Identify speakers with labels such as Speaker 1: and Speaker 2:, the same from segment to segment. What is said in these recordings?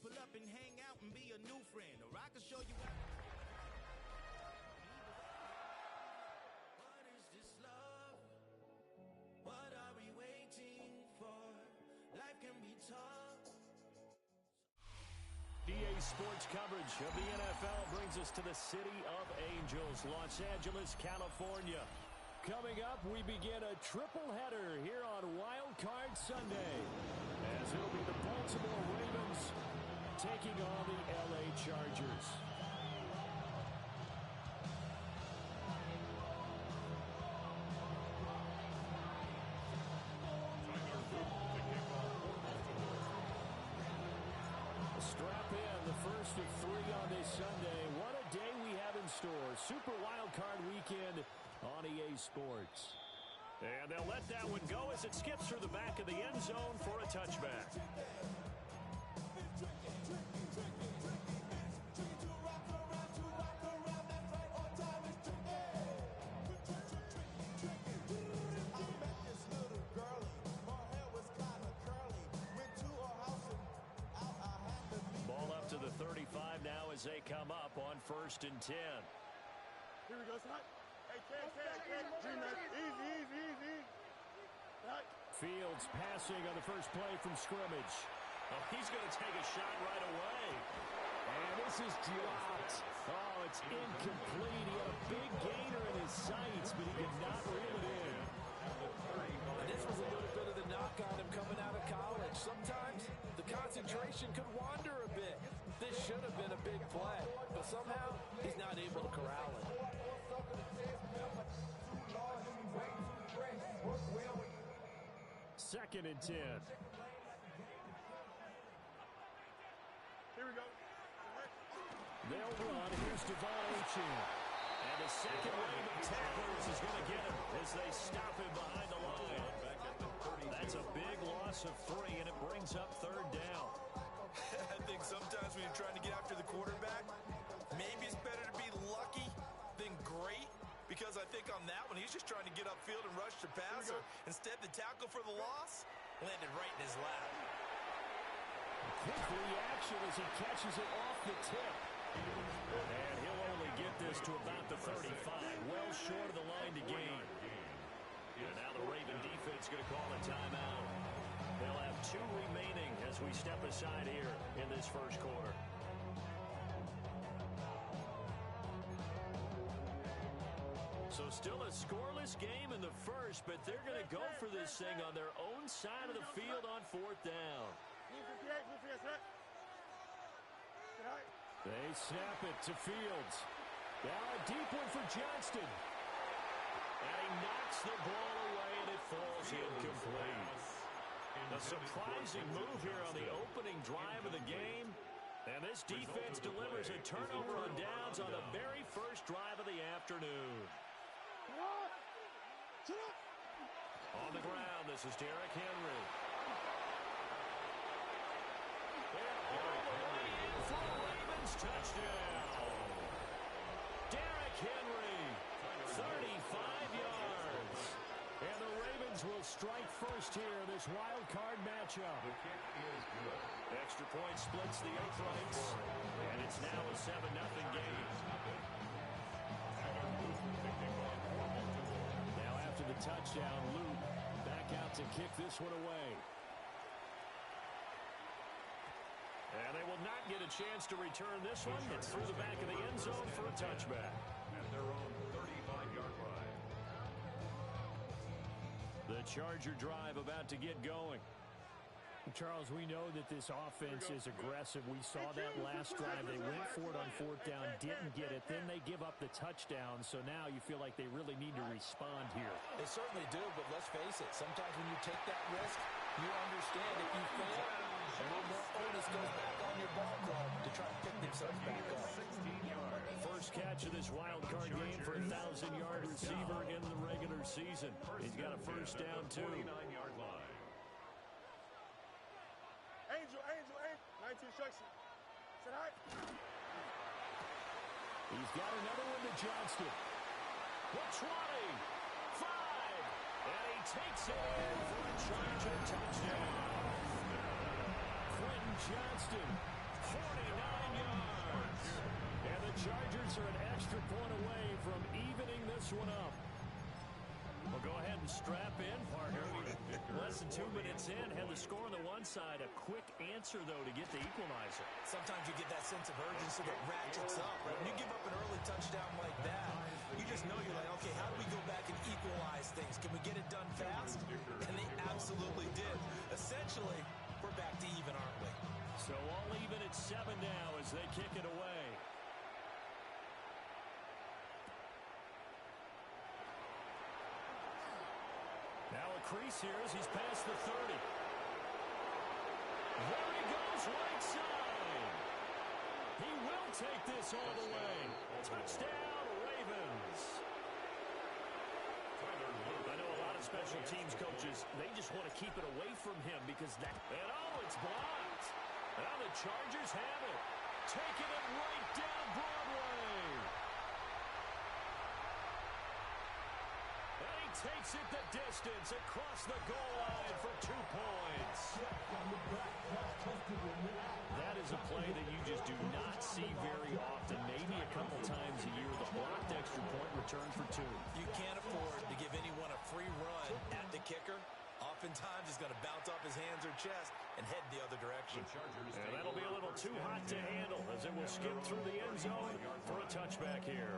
Speaker 1: pull up and hang out and be a new friend, or I can show you what is this love? What are we waiting for? Life can be tough.
Speaker 2: EA Sports coverage of the NFL brings us to the City of Angels, Los Angeles, California. Coming up, we begin a triple header here on Wild Card Sunday, as it'll be the Baltimore Ravens taking on the LA Chargers. Strap in, the first of 3 on this Sunday. What a day we have in store. Super Wild Card Weekend on EA Sports. And they'll let that one go as it skips through the back of the end zone for a touchback. Ball up to the 35 now as they come up on 1st and 10.
Speaker 3: Here we go, son. Hey, easy. Right.
Speaker 2: Fields passing on the first play from scrimmage. Oh, he's going to take a shot right away. And this is dropped. Oh, it's incomplete. He had a big gainer in his sights, but he could not reel it in.
Speaker 4: And this was a little bit of the knock on him coming out of college. Sometimes the concentration could wander a bit. This should have been a big play, but somehow he's not able to corral it.
Speaker 2: 2nd and 10.
Speaker 3: Here we go.
Speaker 2: They'll run. Here's Devon Achane. And the second wave of tacklers is going to get him as they stop him behind the line. That's a big loss of 3, and it brings up 3rd down.
Speaker 5: I think sometimes when you're trying to get after the quarterback, maybe it's better to be lucky than great. Because I think on that one, he's just trying to get upfield and rush the passer. Instead, the tackle for the loss landed right in his lap.
Speaker 2: Quick reaction as he catches it off the tip. And he'll only get this to about the 35, well short of the line to gain. And now the Raven defense going to call a timeout. They'll have 2 remaining as we step aside here in this first quarter. So still a scoreless game in the first, but they're going to go for this thing on their own side of the field on 4th down. They snap it to Fields. Now a deep one for Johnston. And he knocks the ball away, and it falls incomplete. A surprising move here on the opening drive of the game. And this defense delivers a turnover on downs on the very first drive of the afternoon. On the ground, this is Derrick Henry. And all the way in for the Ravens touchdown. Derrick Henry, 35 yards. And the Ravens will strike first here in this wild card matchup.
Speaker 6: The kick is good.
Speaker 2: Extra point splits the uprights. And it's now a 7-0 game. Now after the touchdown, Luke back out to kick this one away. And they will not get a chance to return this one. It's through the back of the end zone for a touchback.
Speaker 6: At their own 35-yard line.
Speaker 2: The Charger drive about to get going.
Speaker 7: Charles, we know that this offense is aggressive. We saw that last drive. They went for it on 4th down, didn't get it. Then they give up the touchdown. So now you feel like they really need to respond here.
Speaker 4: They certainly do, but let's face it. Sometimes when you take that risk, you understand if you fail, a little more onus goes back on your ball club to try to pick themselves back up.
Speaker 6: 16 yards.
Speaker 2: First catch of this wild card game for a 1,000-yard receiver in the regular season. He's got a first down, too.
Speaker 6: 49-yard line.
Speaker 3: Angel. 19 instruction. Sit high.
Speaker 2: He's got another one to Johnston. The 20, 5, and he takes it in for a Charger touchdown. Quentin Johnston,
Speaker 7: 49 yards. And the Chargers are an extra point away from evening this one up. Well, go ahead and strap in, partner. Less than 2 minutes in, had the score on the one side. A quick answer, though, to get the equalizer.
Speaker 5: Sometimes you get that sense of urgency that ratchets up. Right? When you give up an early touchdown like that, you just know you're like, okay, how do we go back and equalize things? Can we get it done fast? And they absolutely did. Essentially, we're back to even, aren't we?
Speaker 7: So all even at 7 now as they kick it away. Now a crease here as he's past the 30. There he goes, right side. He will take this all the way. Touchdown, Ravens. I know a lot of special teams coaches, they just want to keep it away from him because that... And oh, it's blocked. Now the Chargers have it. Taking it right down Broadway. And he takes it the distance across the goal line for 2 points. That is a play that you just do not see very often. Maybe a couple times a year. The blocked extra point return for 2.
Speaker 5: You can't afford to give anyone a free run at the kicker. Oftentimes, he's going to bounce off his hands or chest and head the other direction.
Speaker 7: And that'll be a little too hot to handle as it will skip through the end zone for a touchback here.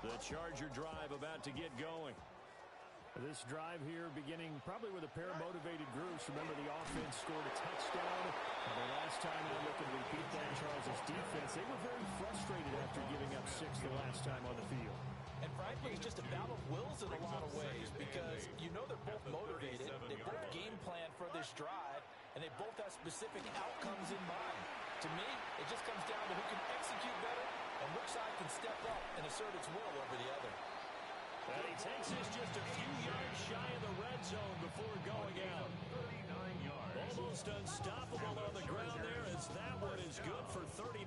Speaker 7: The Charger drive about to get going. This drive here beginning probably with a pair of motivated groups. Remember, the offense scored a touchdown. And the last time I looked to repeat that, Charles' defense, they were very frustrated after giving up 6 the last time on the field.
Speaker 5: And frankly, it's just a battle of wills in a lot of ways because you know they're both motivated. They both game plan for this drive, and they both have specific outcomes in mind. To me, it just comes down to who can execute better and which side can step up and assert its will over the other.
Speaker 7: And he takes this just a few yards shy of the red zone before going out. Almost unstoppable on the ground there as that one is good for 39.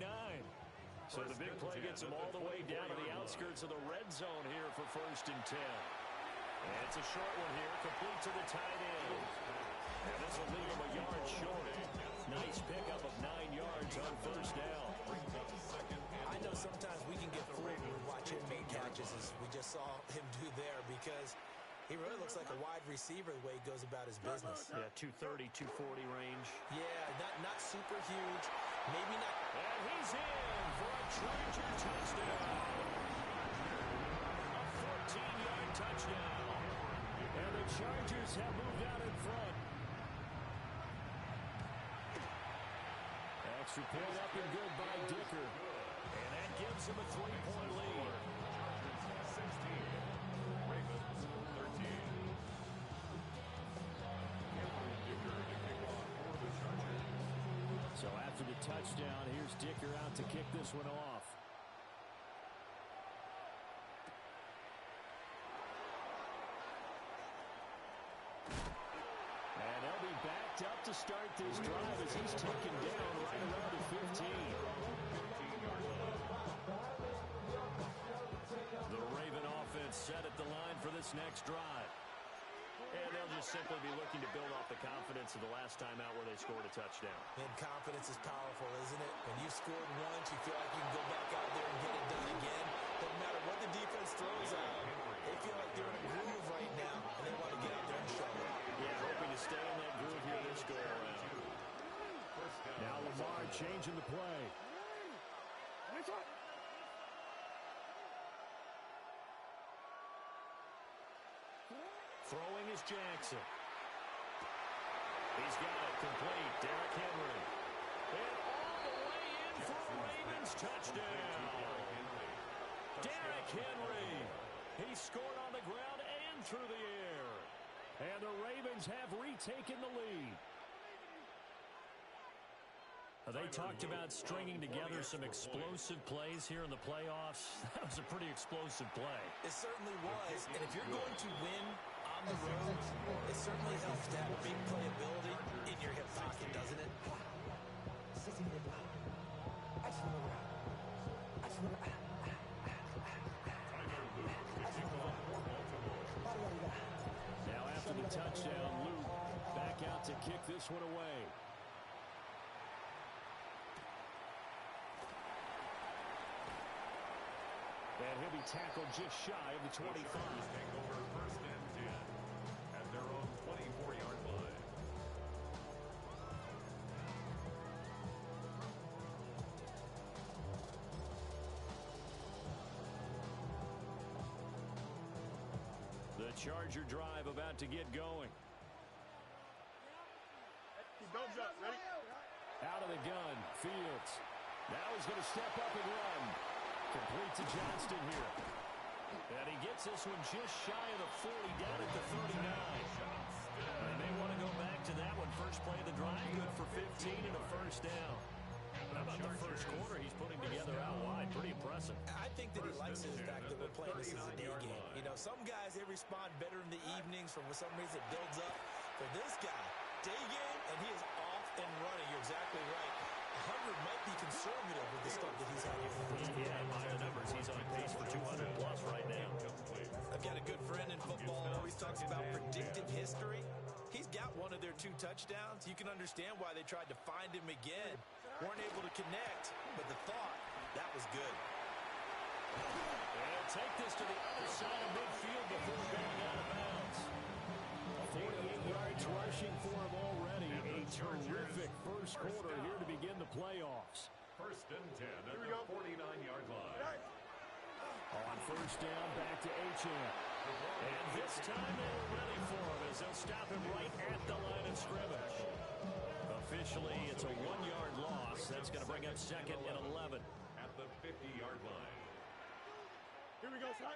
Speaker 7: So the big play gets him all the way down to the outskirts of the red zone here for 1st and 10. And it's a short one here, complete to the tight end. And this will leave him a yard short. Nice pickup of 9 yards on 1st down.
Speaker 5: I know sometimes we can get fooled when we watch him make catches as we just saw him do there because he really looks like a wide receiver the way he goes about his business.
Speaker 7: Yeah, 230, 240 range.
Speaker 5: Yeah, not super huge. Maybe not.
Speaker 7: And he's in for a Charger touchdown. A 14-yard touchdown. And the Chargers have moved out in front. Extra point up and good by Dicker. And that gives him a 3-point lead. So after the touchdown, here's Dicker out to kick this one off. And they'll be backed up to start this drive as he's taken down right around the 15. The Raven offense set at the line for this next drive. And they'll just simply be looking to build off the confidence of the last time out where they scored a touchdown.
Speaker 5: And confidence is powerful, isn't it? When you've scored once, you feel like you can go back out there and get it done again. Doesn't matter what the defense throws out. They feel like they're in a groove right now, and they want to get out there and show it.
Speaker 7: Yeah, hoping to stay in that groove here this go-around. Now Lamar changing the play. Throwing is Jackson. He's got it complete. Derrick Henry. And all the way in for a Ravens touchdown. Derrick Henry. He scored on the ground and through the air. And the Ravens have retaken the lead. They talked about stringing together some explosive plays here in the playoffs. That was a pretty explosive play.
Speaker 5: It certainly was. And if you're going to win on the road, it certainly helps to have big playability in your hip pocket, doesn't it?
Speaker 7: Now after the touchdown, Luke back out to kick this one away. And he'll be tackled just shy of the 25.
Speaker 6: Take over first and 10 at their own 24-yard line.
Speaker 7: The Charger drive about to get going.
Speaker 3: Don't jump. Ready?
Speaker 7: Out of the gun, Fields. Now he's going to step up and run. Complete to Johnston here. And he gets this one just shy of the 40, down at the 39. They may want to go back to that one. First play of the drive, good for 15 and a first down. How about the first quarter he's putting together out wide? Pretty impressive.
Speaker 5: I think that he likes the fact that we're playing this as a day game. You know, some guys, they respond better in the evenings. For some reason, it builds up. For this guy, day game, and he is off and running. You're exactly right. 100 might be conservative with the stuff that he's had here.
Speaker 7: Yeah, by the numbers, he's on pace for 200 plus right now.
Speaker 5: I've got a good friend in football who always talks about predictive history. He's got one of their 2 touchdowns. You can understand why they tried to find him again. Weren't able to connect, but the thought, that was good.
Speaker 7: They'll take this to the other side of midfield before going out of bounds. 48 yards rushing for him already. A terrific first quarter here to begin the playoffs.
Speaker 6: First and 10 at the 49-yard line.
Speaker 7: On first down, back to Achane. And this time they were ready for him as they'll stop him right at the line of scrimmage. Officially, it's a 1-yard loss. That's going to bring up second and 11.
Speaker 6: At the 50-yard line.
Speaker 3: Here we go, son.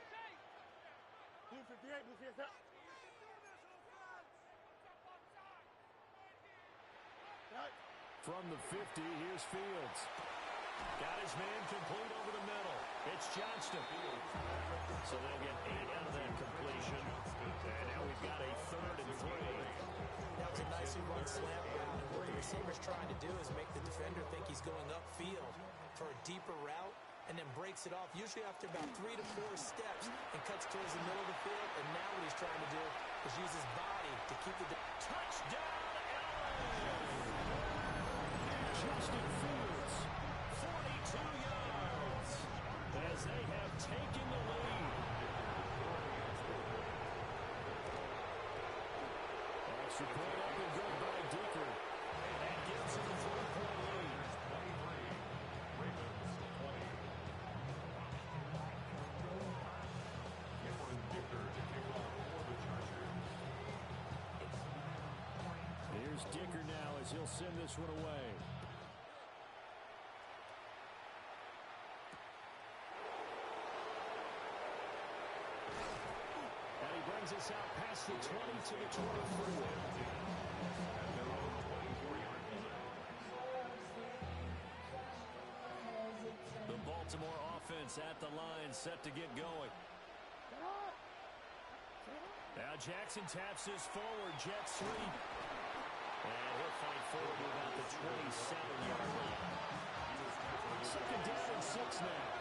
Speaker 3: Blue 58, blue 58.
Speaker 7: From the 50, here's Fields. Got his man complete over the middle. It's Johnston. So they'll get 8 out of that completion. And now we've got a 3rd and 3.
Speaker 4: That was a nicely run slant route. And what the receiver's trying to do is make the defender think he's going upfield for a deeper route and then breaks it off, usually after about 3 to 4 steps, and cuts towards the middle of the field. And now what he's trying to do is use his body to keep the
Speaker 7: touchdown, Allen! Justin Fields, 42 yards, as they have taken the lead. Extra point up and good by Dicker. And that gives him a 4-point lead.
Speaker 6: 23, Ravens 20. Cameron Dicker to kick off for the Chargers.
Speaker 7: Here's Dicker now as he'll send this one away. Brings us out past the 20 to the 24. The Baltimore offense at the line, set to get going. Now Jackson taps this forward, jet sweep. And he'll fight forward to about the 27-yard line. Second down and 6 now.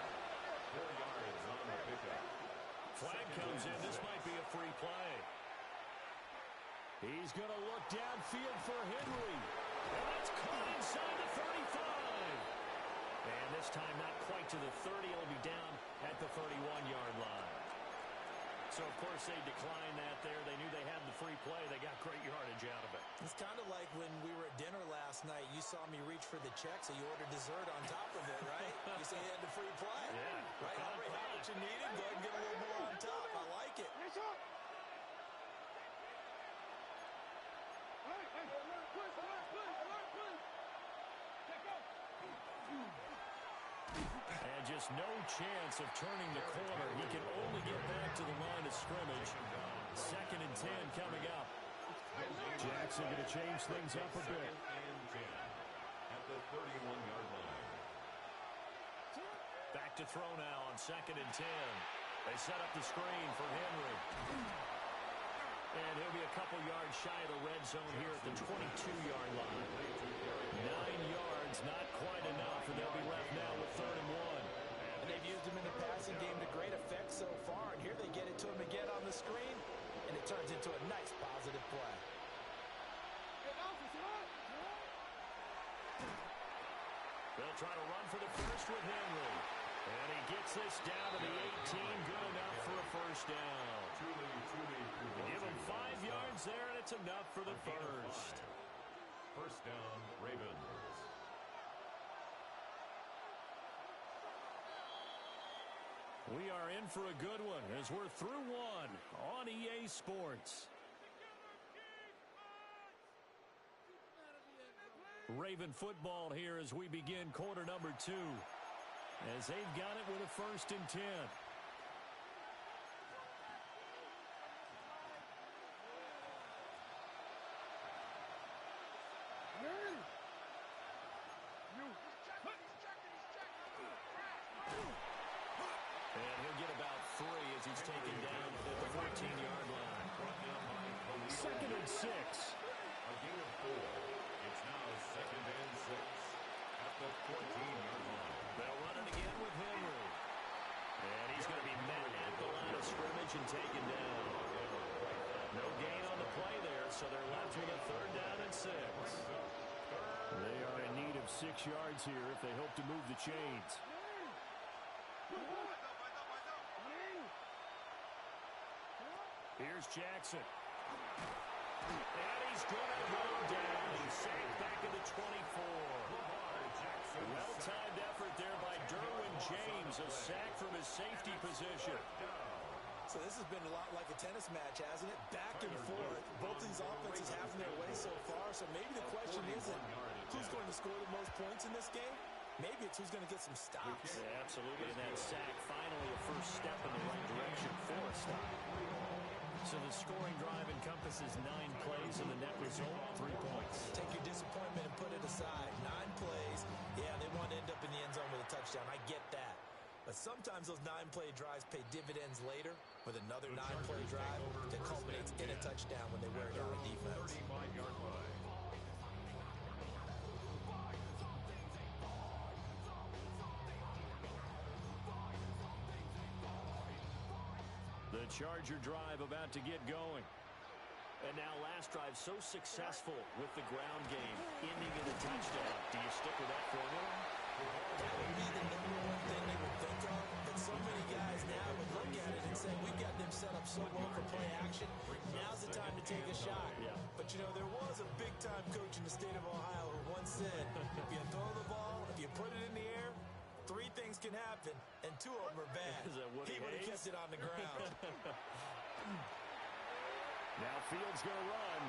Speaker 6: 4 yards on the pickup.
Speaker 7: Flag comes in. This might be a free play. He's going to look downfield for Henry. And that's caught inside the 35. And this time not quite to the 30. It'll be down at the 31-yard line. So, of course, they declined that there. They knew they had the free play. They got great yardage out of it.
Speaker 4: It's kind of like when we were at dinner last night. You saw me reach for the check, so you ordered dessert on top of it, right? You say you had the free play.
Speaker 7: Yeah.
Speaker 4: Right? Already had what you needed. Go ahead and get a little more on top. I like it.
Speaker 7: And just no chance of turning the corner. He can only get back to the line of scrimmage. Second and 10 coming up. Jackson going to change things up a bit.
Speaker 6: At the 31-yard line.
Speaker 7: Back to throw now on second and 10. They set up the screen for Henry. And he'll be a couple yards shy of the red zone here at the 22-yard line. 9 yards yards, not quite enough, and they'll be left now with 3rd and 1.
Speaker 4: And they've used him in the passing game to great effect so far. And here they get it to him again on the screen, and it turns into a nice positive play.
Speaker 2: They'll try to run for the first with Henry. And he gets this down to the 18. Good enough for a first down. Give him 5 yards there, and it's enough for the first.
Speaker 6: First down, Ravens.
Speaker 7: We are in for a good one as we're through one on EA Sports. Raven football here as we begin quarter number 2. As they've got it with a 1st and 10.
Speaker 2: And he'll get about 3 as he's taken down at the 14-yard line.
Speaker 7: 2nd and 6.
Speaker 6: A gain of 4. It's now 2nd and 6 at the 14-yard line.
Speaker 2: They'll run it again with Henry. And he's going to be met at the line of scrimmage and taken down. No gain on the play there, so they're left with a 3rd down and 6.
Speaker 7: They are in need of 6 yards here if they hope to move the chains. Here's Jackson.
Speaker 2: And he's going to go down. Sacked back at the 24. Well-timed effort there by Derwin James. A sack from his safety position.
Speaker 4: So this has been a lot like a tennis match, hasn't it? Back and forth. Both these offenses having their way so far. So maybe the question isn't who's going to score the most points in this game. Maybe it's who's going to get some stops.
Speaker 2: Yeah, absolutely. And that sack finally a first step in the right direction for a stop.
Speaker 7: So the scoring drive encompasses 9 plays and the net result, 3 points.
Speaker 4: Take your disappointment and put it aside. 9 plays. Yeah, they want to end up in the end zone with a touchdown. I get that. But sometimes those 9-play drives pay dividends later with another 9-play drive that culminates in a touchdown when they wear down a defense.
Speaker 6: 35-yard line.
Speaker 7: The Charger drive about to get going.
Speaker 2: And now last drive so successful with the ground game, ending in a touchdown. Do you stick with that formula?
Speaker 4: That would be the number one thing they would think of. But so many guys now would look at it and say, we've got them set up so well for play action. Now's the time to take a shot.
Speaker 2: Yeah.
Speaker 4: But, you know, there was a big-time coach in the state of Ohio who once said, if you throw the ball, if you put it in the air, 3 things can happen, and 2 of them are bad.
Speaker 2: Is that what
Speaker 4: He would have kept it on the ground.
Speaker 7: Now Fields going to run.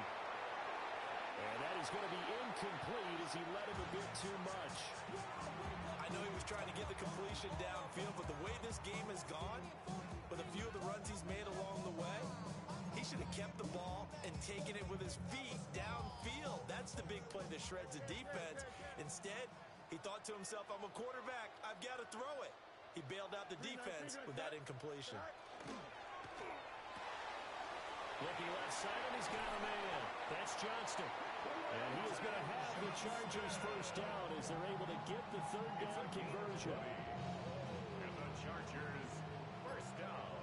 Speaker 7: And that is going to be incomplete as he let him a bit too much.
Speaker 4: I know he was trying to get the completion downfield, but the way this game has gone, with a few of the runs he's made along the way, he should have kept the ball and taken it with his feet downfield. That's the big play that shreds the defense. Instead, he thought to himself, I'm a quarterback. I've got to throw it. He bailed out the defense with that incompletion.
Speaker 7: Looking left side, and he's got a man. That's Johnston. And he is going to have the Chargers first down as they're able to get the 3rd down conversion.
Speaker 6: And the Chargers first down.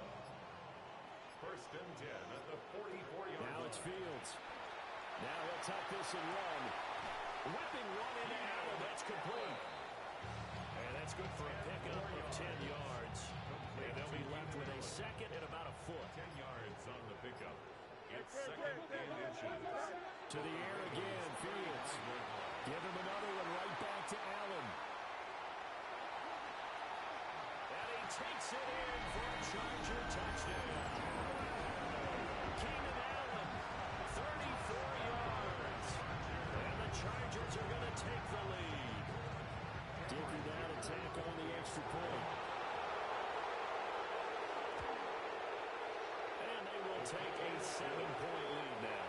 Speaker 6: 1st and 10 at the 44-yard line.
Speaker 7: Now it's Fields. Now he'll tuck this and run. Whipping one into Allen. That's complete. And that's good for a pickup of 10 yards. And they'll be left with a 2nd and about a foot.
Speaker 6: 10 yards on the pickup. It's 2nd and inches.
Speaker 7: To the air again, Fields. Give him another one right back to Allen.
Speaker 2: And he takes it in for a Charger touchdown. Keenan Allen, 34 yards. And the Chargers are going to take the lead.
Speaker 7: Dickey that attack on the extra point.
Speaker 2: And they will take a 7-point lead now.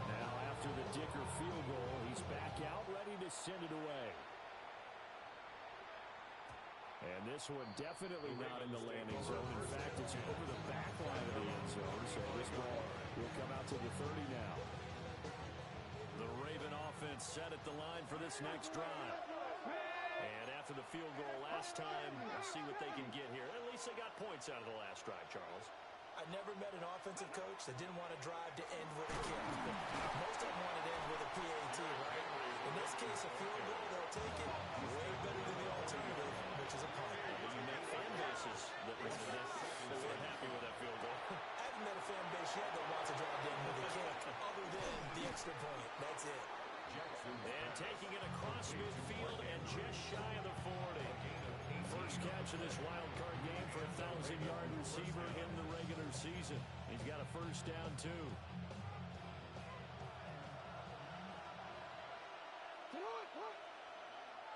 Speaker 7: Now after the Dicker field goal, he's back out ready to send it away. And this one definitely not in the landing zone. In fact, it's over the back line of the end zone. So this ball will come out to the 30 now. The Raven offense set at the line for this next drive. And after the field goal last time, we'll see what they can get here. At least they got points out of the last drive, Charles.
Speaker 4: I never met an offensive coach that didn't want to drive to end with a kick. Most of them want to end with a PAT, right? In this case, a field goal, they'll take it. Way better than the alternative, which is a punt.
Speaker 7: You make fan bases that were happy with that field goal.
Speaker 4: I haven't met a fan base yet that wants to drive to end with a kick, other than the extra point. That's it.
Speaker 7: And taking it across midfield and just shy of the 40. First catch of this wild card game for a 1,000-yard receiver in the regular season. He's got a first down, too.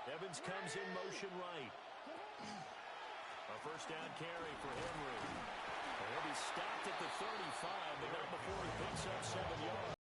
Speaker 7: Evans comes in motion right. A first down carry for Henry. And he'll be stopped at the 35, but not before he picks up 7 yards.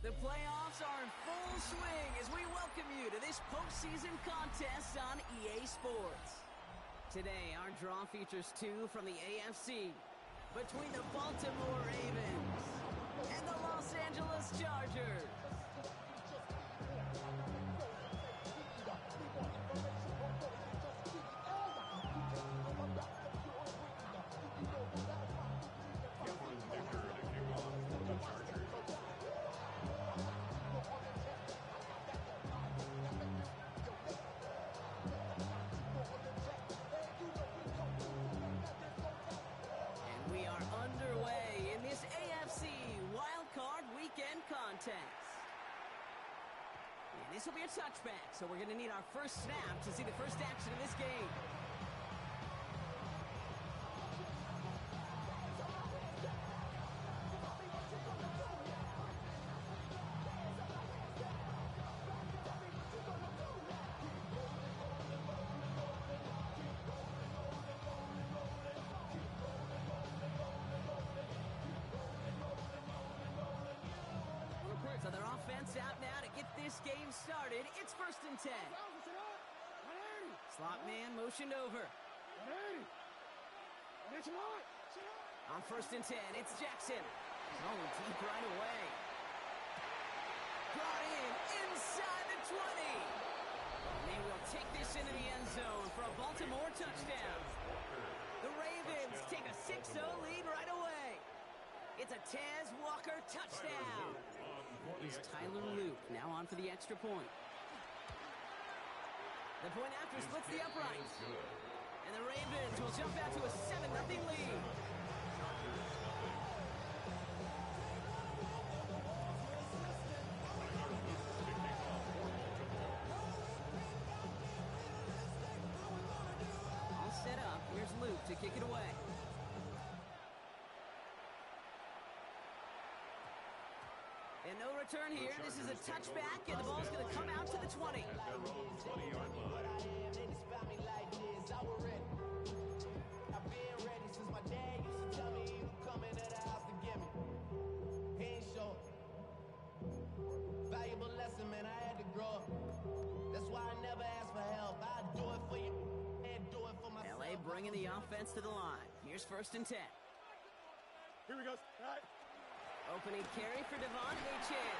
Speaker 8: The playoffs are in full swing as we welcome you to this postseason contest on EA Sports. Today, our draw features two from the AFC between the Baltimore Ravens and the Los Angeles Chargers. This will be a touchback, so we're going to need our first snap to see the first action of this game. offense out now to get this game started. It's 1st and 10. Slot man motioned over. On 1st and 10, it's Jackson. Oh, deep right away. Brought in inside the 20. And they will take this into the end zone for a Baltimore touchdown. The Ravens take a 6-0 lead right away. It's a Tez Walker touchdown. Is Tyler Luke now on for the extra point. The point after splits the uprights. And the Ravens will jump out to a 7-0 lead. All set up. Here's Luke to kick it away. And no return here. This is a touchback, and the ball's going to come out to the 20.
Speaker 1: Valuable lesson, man, I had to grow up. That's why I never ask for help. I do it for you and do it for myself.
Speaker 8: LA bringing the offense to the line. Here's 1st and 10.
Speaker 3: Here we go. Right.
Speaker 8: Opening carry for Devontae Chan.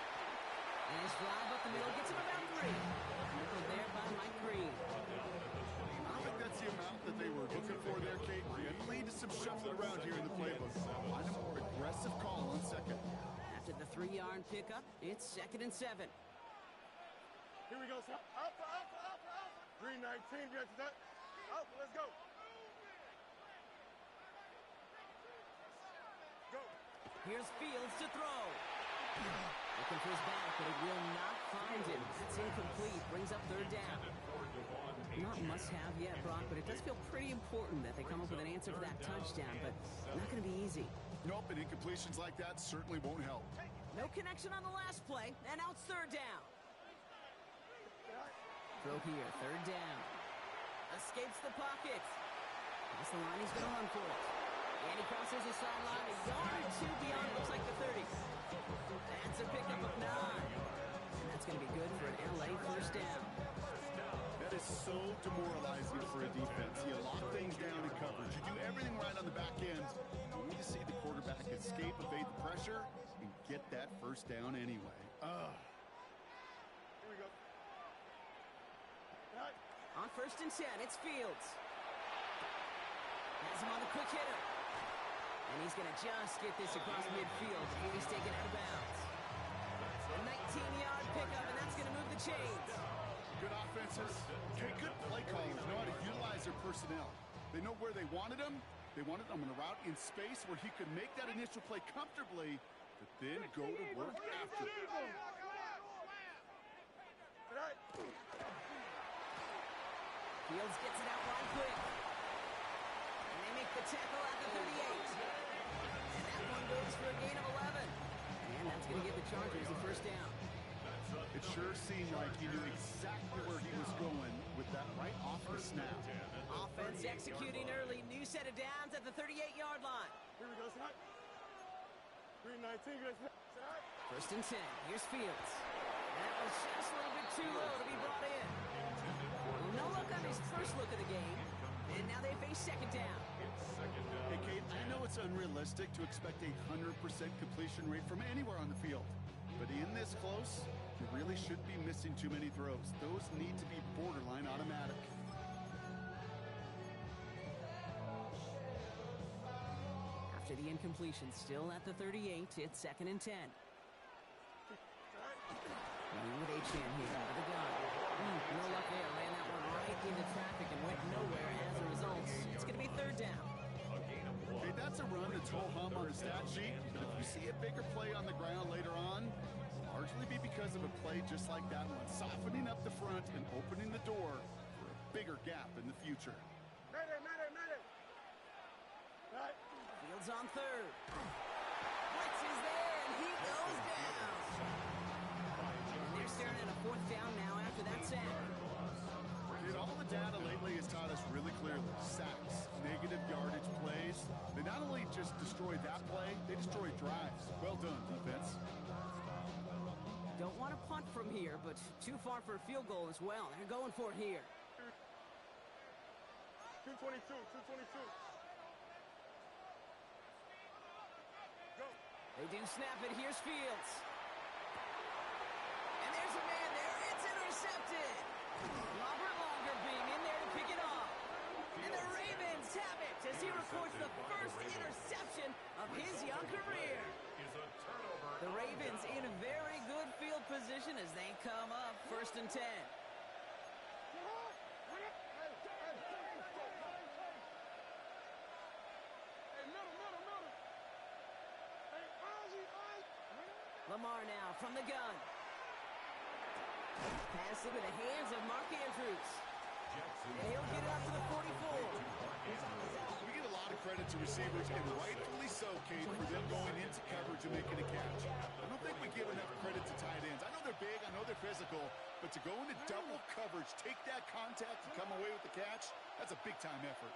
Speaker 8: And his drive up the middle gets him about 3. Nickel there by Mike Green.
Speaker 9: I think that's the amount that they were looking for there, Kate. It lead to some shuffling around here in the playbook. Find a more aggressive call on second.
Speaker 8: After the 3-yard pickup, it's 2nd and 7.
Speaker 3: Here we go. Up. 319. Get that. Up. Let's go. Go.
Speaker 8: Here's Fields to throw. Looking for his back, but it will not find him. It's incomplete. Brings up 3rd down. Not must-have yet, Brock, but it does feel pretty important that they come up with an answer for that touchdown, but not going to be easy.
Speaker 9: Nope, and incompletions like that certainly won't help.
Speaker 8: No connection on the last play, and now it's 3rd down. Throw here, 3rd down. Escapes the pocket. That's the line he's going to run for it. And he crosses the sideline a yard or 2 beyond, it looks like the 30. That's a pickup of 9. And that's going to be good for an LA 1st down.
Speaker 9: That is so demoralizing for a defense. You lock things down in coverage. You do everything right on the back end. You need to see the quarterback escape, evade the pressure, and get that 1st down anyway.
Speaker 3: Here we go. Right.
Speaker 8: On 1st and 10, it's Fields. Has him on the quick hitter. And he's going to just get this across midfield before he's taken out of bounds. A 19-yard pickup, and that's going to move the chains.
Speaker 9: Good offenses. Okay, good play callers know how to utilize their personnel. They know where they wanted them. They wanted them on a route in space where he could make that initial play comfortably, but then go to work after.
Speaker 8: Fields gets it out right quick. And they make the tackle at the 38. And that one goes for a gain of 11. And that's going to give the Chargers a 1st down.
Speaker 9: It sure seemed like he knew exactly where he was going with that right off the snap.
Speaker 8: Offense executing early. New set of downs at the 38-yard line.
Speaker 3: Here we go. 319. Get that.
Speaker 8: 1st and 10. Here's Fields. And that was just a little bit too low to be brought in. No look on his first look of the game. And now they face 2nd down.
Speaker 9: Hey, Kate, I know it's unrealistic to expect a 100% completion rate from anywhere on the field. But in this close, you really shouldn't be missing too many throws. Those need to be borderline automatic.
Speaker 8: After the incompletion, still at the 38, it's 2nd and 10. With Achan here out of the gun. No luck there. Ran that one right into traffic and went nowhere as a result. It's going to be 3rd down.
Speaker 9: Okay, that's a run that's ho-hum on the stat sheet. But if you see a bigger play on the ground later on, largely be because of a play just like that one, softening up the front and opening the door for a bigger gap in the future.
Speaker 3: Madden. Right.
Speaker 8: Fields on 3rd. Blitz is there, and he goes down. And they're staring at a 4th down now after that sack.
Speaker 9: Dude, all the data lately has taught us really clearly. Sacks, negative yardage plays. They not only just destroy that play, they destroy drives. Well done, defense.
Speaker 8: Don't want want to punt from here, but too far for a field goal as well. They're going for it here.
Speaker 3: 222, 222. Go.
Speaker 8: They do snap it. Here's Fields. And there's a man there. It's intercepted. Robert Longer being in there to pick it off. And the Ravens have it as he records the first interception of his young career. The Ravens in very good field position as they come up 1st and 10. Lamar now from the gun. Pass into the hands of Mark Andrews. And he'll get it up to the 44.
Speaker 9: We get a lot of credit to receivers, and rightfully so, Kate, for them going into coverage and making a catch. I don't think we give enough credit to tight ends. I know they're big, I know they're physical, but to go into double coverage, take that contact, and come away with the catch, that's a big-time effort.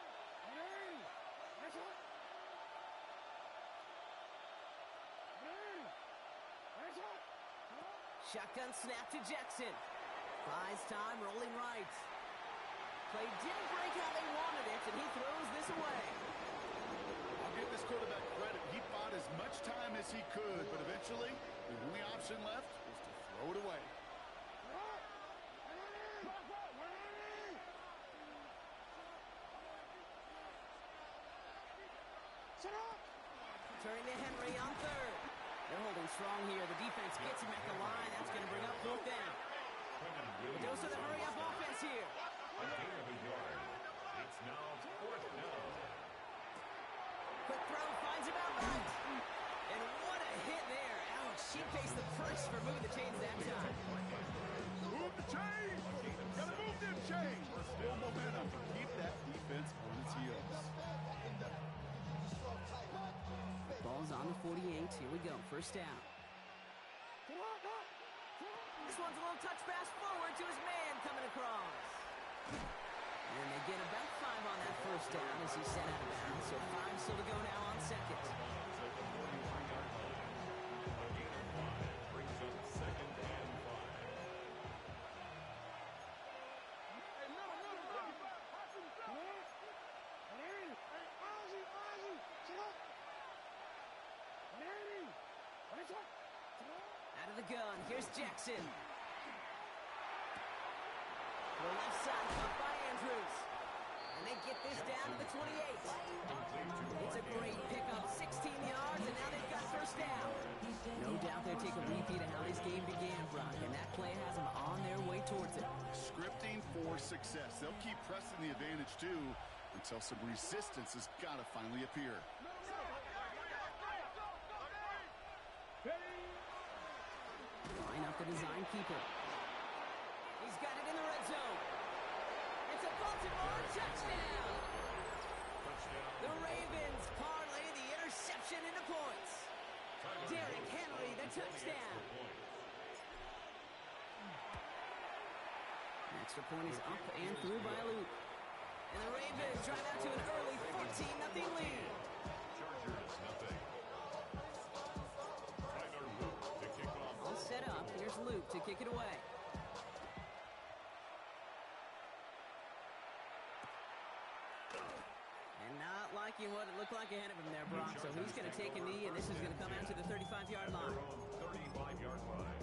Speaker 8: Shotgun snap to Jackson. Buys time, rolling right. Play didn't break how they wanted it, and he throws this away.
Speaker 9: I'll give this quarterback credit. He bought as much time as he could, but eventually, the only option left was to throw it away.
Speaker 8: Turning to Henry on 3rd. They're holding strong here. The defense gets him at the line. That's going to bring up 4th down. Goes to the hurry-up offense here.
Speaker 6: A gain of a yard. It's now 4th down.
Speaker 8: Quick throw, finds him out right. And what a hit there. Alex, she pays the price for moving the chains that time.
Speaker 9: Move the chains! Gotta move them chains! Full momentum. Keep that defense on its heels.
Speaker 8: Ball's on the 48. Here we go. 1st down. This one's a little touch pass forward to his man coming across. And they get about 5 on that 1st down as he's sent out of bounds. So 5 still to go now on 2nd.
Speaker 6: Brings up 2nd and 5.
Speaker 8: Out of the gun, here's Jackson. The left side caught by Andrews. And they get this down to the 28. It's a great pickup, 16 yards, and now they've got 1st down. No doubt they'll take a repeat of how this game began, Brock, and that play has them on their way towards it.
Speaker 9: Scripting for success. They'll keep pressing the advantage, too, until some resistance has got to finally appear.
Speaker 8: Line up the design keeper. He's got it in the red zone. It's a Baltimore touchdown. The Ravens parlay the interception into points. Derrick Henry, the touchdown. An extra point is up and through by Luke. And the Ravens drive out to an early 14-0 lead.
Speaker 6: Chargers nothing. Tyler Luke to kick off.
Speaker 8: All set up. Here's Luke to kick it away. And not liking what it looked like ahead of him there, Brock. So he's going to take a knee, and this is going to come out to the 35-yard line.
Speaker 6: 35-yard line.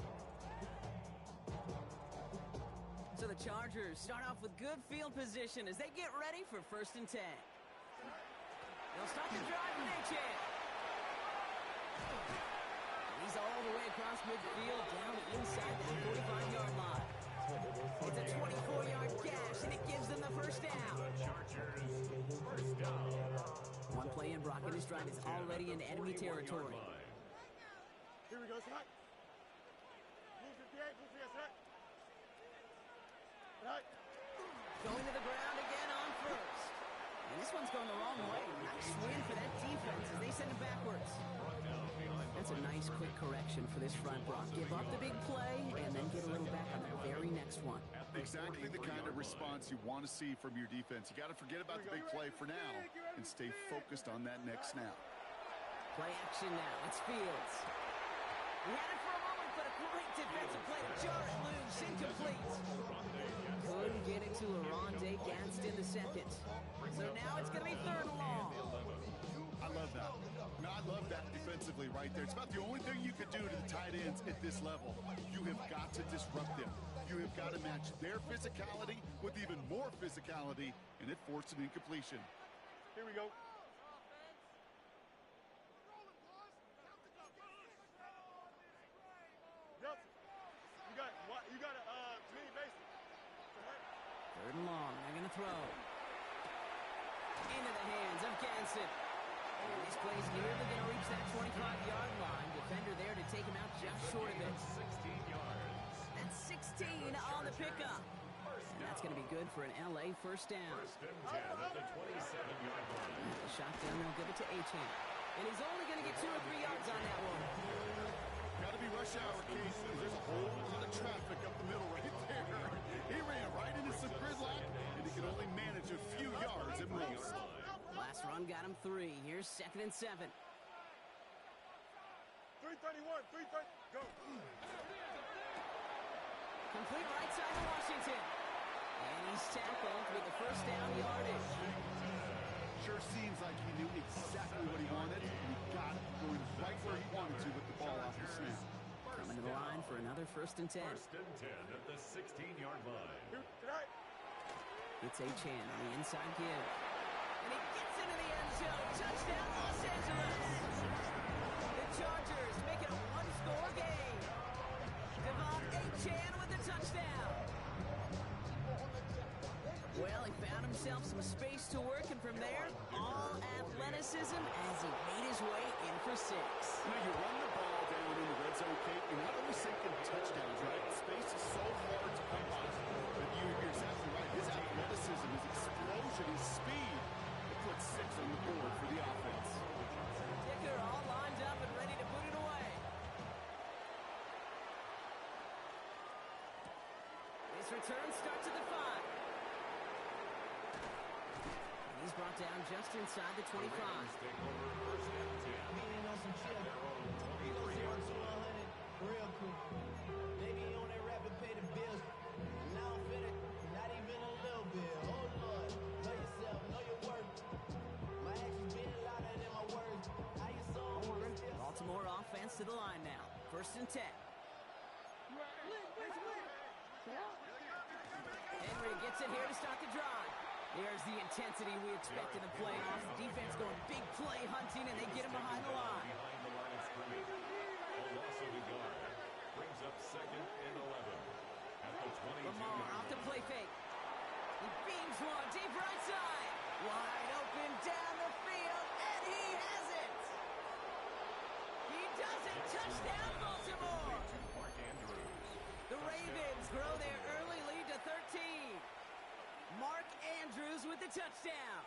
Speaker 8: So the Chargers start off with good field position as they get ready for 1st and 10. They'll start the drive with a chance. He's all the way across midfield down inside that 45-yard line. It's a 24-yard gash, and it gives them the 1st down.
Speaker 6: Chargers 1st down.
Speaker 8: One play in, Brock, and his drive is already in enemy territory.
Speaker 3: Here we go, Scott. Move 58, move 58, Scott. Right.
Speaker 8: Going to the ground again on 1st. And this one's going the wrong way. Nice win for that defense as they send it backwards. That's a nice quick correction for this front, Brock. Give up the big play and then get a little back on the very next one.
Speaker 9: Exactly the kind of response you want to see from your defense. You got to forget about the big play for now and stay focused on that next snap.
Speaker 8: Play action now. It's Fields. He had it for a moment, but a great defensive play to jar it loose. Incomplete. Couldn't get it to Rondé Gadsden the second. So now it's going to be third and long.
Speaker 9: I love that. Now, I love that defensively right there. It's about the only thing you could do to the tight ends at this level. You have got to disrupt them. You have got to match their physicality with even more physicality, and it forced an incompletion.
Speaker 3: Here we go. Yep. You got a mini basic.
Speaker 8: Third and long. They're going to throw. Into the hands of Ganson. And this play's nearly going to reach that 25-yard line. Defender there to take him out just short of it.
Speaker 6: 16 yards.
Speaker 8: That's 16 on the pickup. And that's going to be good for an LA first down.
Speaker 6: First and 10 at the 27-yard line.
Speaker 8: The shotgun, they'll give it to Achane. And he's only going to get 2 or 3 yards on that one.
Speaker 9: Got to be rush hour, Case, because there's a whole lot of traffic up the middle right there. He ran right into some gridlock, and he can only manage a few yards at most.
Speaker 8: Last run got him 3. Here's 2nd and 7.
Speaker 3: 331, 330, go.
Speaker 8: Complete right side to Washington. And he's tackled with the first down yardage.
Speaker 9: Sure seems like he knew exactly what he wanted, and he got it going right where he wanted to with the ball off the snap.
Speaker 8: Coming to the line for another 1st and 10.
Speaker 6: First and 10 at the 16-yard line.
Speaker 8: It's Achane on the inside give. And he gets into the end zone. Touchdown, Los Angeles. The Chargers make it a one-score game. Devon Achane with the touchdown. Well, he found himself some space to work, and from there, all athleticism as he made his way in for 6.
Speaker 9: Now, you run the ball down in the red zone, Kate, you're not only sinking touchdowns, right? Space is so hard to come by. But you're exactly right. His athleticism, his explosion, his speed, it puts 6 on the board for the offense.
Speaker 8: Kicker all lined up and ready to put it away. His return starts at the 5. He's brought down just inside the 25.
Speaker 6: Take over first and 10.
Speaker 1: Being on some chill. He goes 0 to 100 real quick. Maybe on that rapid pay the bills. Now I'm finna, not even a little bit. Oh Lord, know yourself, know your worth. My actions being louder than my words. How you so
Speaker 8: Baltimore offense to the line now. 1st and 10. Henry gets it here to start the drive. There's the intensity we expect in the playoffs. The defense going big play hunting, and they get him behind the line.
Speaker 6: Behind the line of scrimmage. A loss of a yard. Brings up 2nd and 11. At the 22-yard
Speaker 8: Lamar off the play fake. He beams one deep right side. Wide open down the field, and he has it. He does it. Touchdown, Baltimore.
Speaker 6: Mark Andrews.
Speaker 8: The Ravens grow their early lead to 13. Mark Andrews with the touchdown.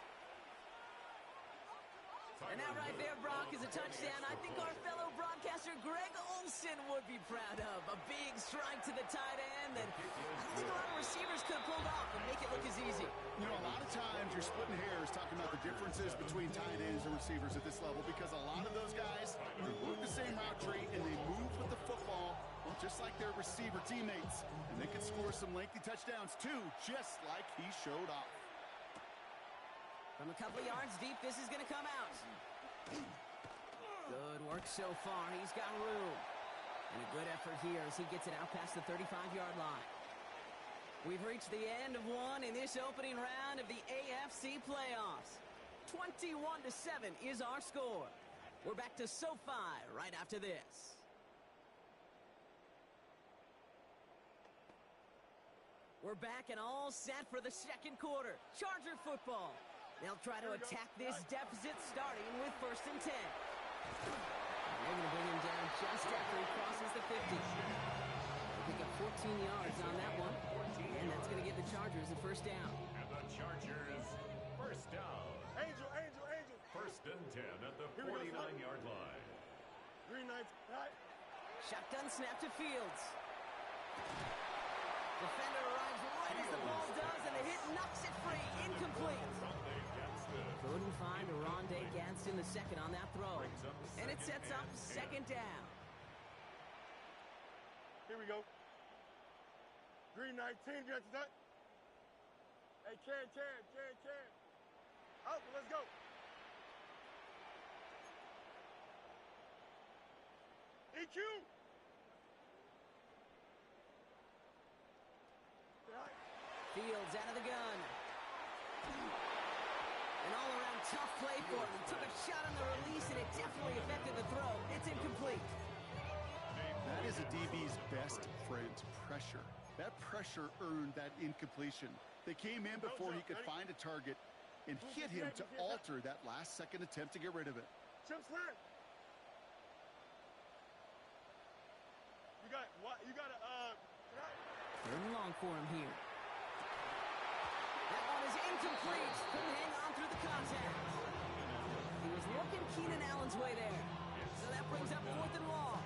Speaker 8: And that right there, Brock, is a touchdown I think our fellow broadcaster Greg Olsen would be proud of. A big strike to the tight end that I don't think a lot of receivers could have pulled off and make it look as easy.
Speaker 9: You know, a lot of times you're splitting hairs talking about the differences between tight ends and receivers at this level because a lot of those guys, they work the same route tree and they move with the football just like their receiver teammates. And they can score some lengthy touchdowns too, just like he showed off.
Speaker 8: From a couple of yards deep, this is going to come out. Good work so far. He's got room. And a good effort here as he gets it out past the 35-yard line. We've reached the end of one in this opening round of the AFC playoffs. 21-7 is our score. We're back to SoFi right after this. We're back and all set for the second quarter. Charger football. They'll try to attack this deficit starting with 1st and 10. They're going to bring him down just after he crosses the 50. They'll pick up 14 yards on that one. And that's going to give the Chargers a first down.
Speaker 6: And the Chargers first down.
Speaker 3: Angel.
Speaker 6: First and 10 at the 49-yard line.
Speaker 3: Green knife.
Speaker 8: Shotgun snap to Fields. Defender arrives right as the ball does, and the hit knocks it free. Incomplete. Couldn't find Rondé Gadsden the second on that throw. And it sets up 2nd down.
Speaker 3: Here Here we go. Green 19, get to that. Hey, Ken. Out, let's go. EQ.
Speaker 8: Fields out of the gun. An all-around tough play for him. He took a shot on the release, and it definitely affected the throw. It's incomplete.
Speaker 9: That is a DB's best friend, pressure. That pressure earned that incompletion. They came in before he could find a target and hit him to alter that last-second attempt to get rid of it.
Speaker 3: Chip slant. You got a
Speaker 8: Third and long for him here. That one is incomplete. Couldn't hang on through the contact. He was looking Keenan Allen's way there. So that brings up 4th and long.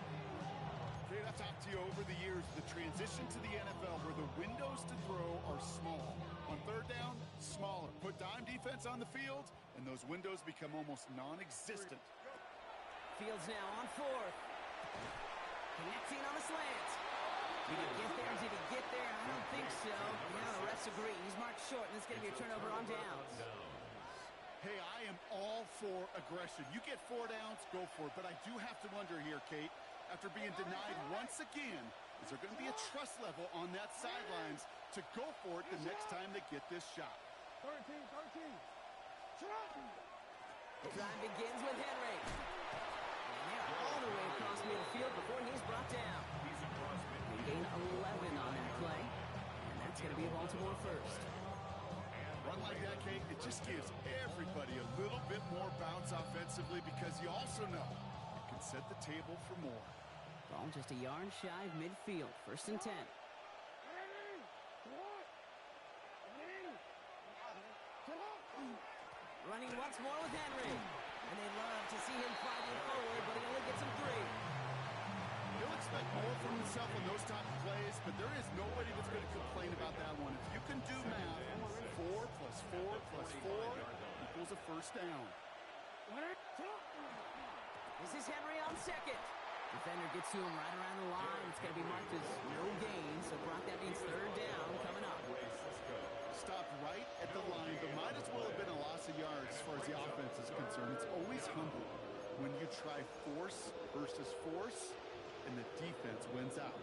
Speaker 9: Kate, I've talked to you over the years, the transition to the NFL where the windows to throw are small. On third down, smaller. Put dime defense on the field, and those windows become almost non-existent.
Speaker 8: Fields now on 4th. Connecting on the slant. Did he get there? I don't think so. Now the refs agree. He's marked short, and it's going to be a turnover on downs.
Speaker 9: Hey, I am all for aggression. You get 4 downs, go for it. But I do have to wonder here, Kate, after being denied once again, is there going to be a trust level on that sidelines to go for it the next time they get this shot?
Speaker 3: 13.
Speaker 8: The drive begins with Henry. And they're all the way across midfield before he's brought down. They gain 11 on that play, and that's going to be a Baltimore first.
Speaker 9: Run like that, Kate, it just gives everybody a little bit more bounce offensively because you also know it can set the table for more.
Speaker 8: Ball just a yard shy of midfield. 1st and 10. Running once more with Henry. And they love to see him fighting forward, but he only gets him 3.
Speaker 9: He'll expect more from himself on those type of plays, but there is nobody that's going to complain about that one. If you can do math, 4 plus 4 plus 4 equals a first down.
Speaker 8: This is Henry on 2nd. Defender gets to him right around the line. It's going to be marked as no gain, so Brock, that means 3rd down coming up.
Speaker 9: Stopped right at the line, but might as well have been a loss of yards as far as the offense is concerned. It's always humbling when you try force versus force, and the defense wins out.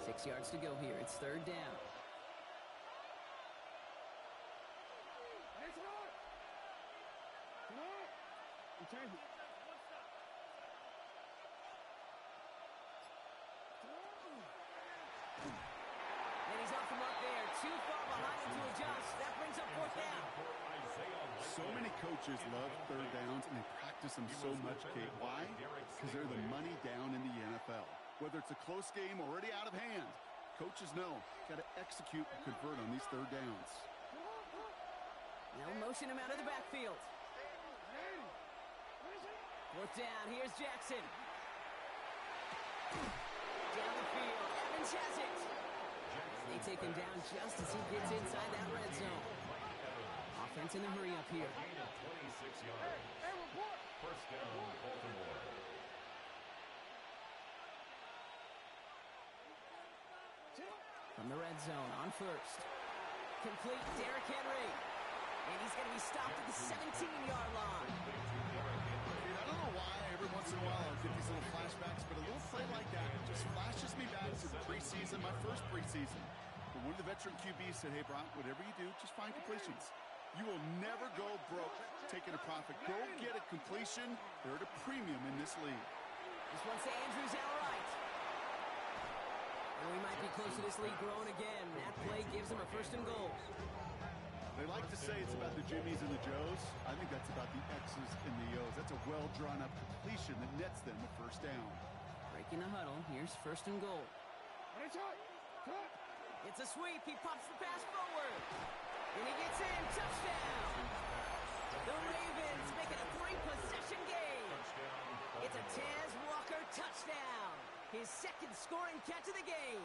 Speaker 8: 6 yards to go here. It's 3rd down. And he's off the mark there. Too far behind him to adjust. That brings up 4th down.
Speaker 9: So many coaches love 3rd downs, and they practice them so much, Kate. Why? Because they're the money down in the NFL. Whether it's a close game already out of hand, coaches know got to execute and convert on these 3rd downs.
Speaker 8: Now motion him out of the backfield. 4th down. Here's Jackson. Down the field. Evans has it. They take him down just as he gets inside that red zone. Offense in a hurry up here.
Speaker 6: 26 yards. First down, Baltimore.
Speaker 8: From the red zone on 1st. Complete Derrick Henry. And he's going to be stopped at the 17-yard line.
Speaker 9: I don't know why every once in a while I'll get these little flashbacks, but a little play like that just flashes me back to the preseason, my first preseason. When one of the veteran QBs said, hey, Brock, whatever you do, just find completions. You will never go broke taking a profit. Go get a completion. They're at a premium in this league.
Speaker 8: This one's to Andrews outright. And we might be close to this league growing again. That play gives him a 1st and goal.
Speaker 9: They like to say it's about the Jimmies and the Joes. I think that's about the X's and the O's. That's a well-drawn-up completion that nets them the 1st down.
Speaker 8: Breaking the huddle. Here's 1st and goal. It's a sweep. He pops the pass forward. And he gets in. Touchdown. The Ravens make it a 3-possession game. It's a Taz Walker touchdown. His 2nd scoring catch of the game.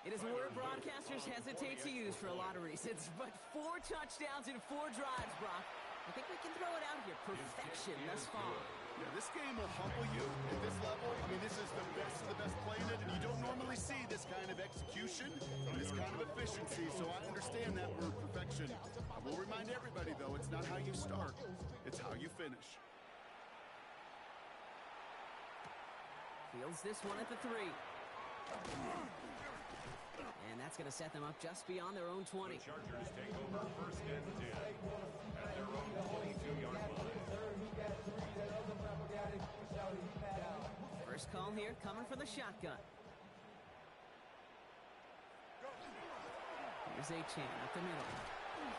Speaker 8: It is a word broadcasters hesitate to use for a lot of reasons, but 4 touchdowns in 4 drives, Brock. I think we can throw it out here. Perfection thus far.
Speaker 9: Yeah, this game will humble you at this level. I mean, this is the best of the best playing it, and you don't normally see this kind of execution and this kind of efficiency, so I understand that word perfection. I will remind everybody, though, it's not how you start, it's how you finish.
Speaker 8: Fields this one at the 3. And that's going to set them up just beyond their own 20.
Speaker 6: The Chargers take over first and 10 at their own 22-yard line.
Speaker 8: First call here coming from the shotgun. Here's Achan up the middle.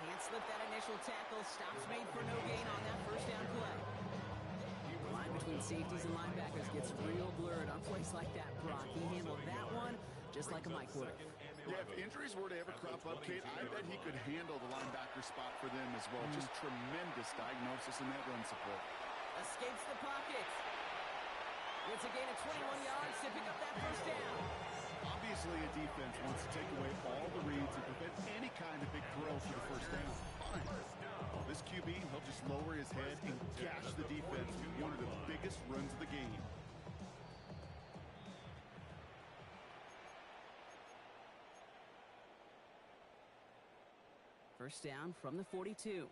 Speaker 8: Can't slip that initial tackle. Stops made for no gain on that first down play. The line between safeties and linebackers gets real blurred on plays like that, Brock. He handled that one just like a Mike would have.
Speaker 9: Yeah, if injuries were to ever crop up, Kate, I bet he could handle the linebacker spot for them as well. Just tremendous diagnosis in that run support.
Speaker 8: Escapes the pocket. It's a gain of 21 yards to pick up that first down.
Speaker 9: Obviously, a defense wants to take away all the reads and prevent any kind of big throw for the first down. Fine. This QB, he'll just lower his head and gash the defense with one of the biggest runs of the game.
Speaker 8: First down from the 42.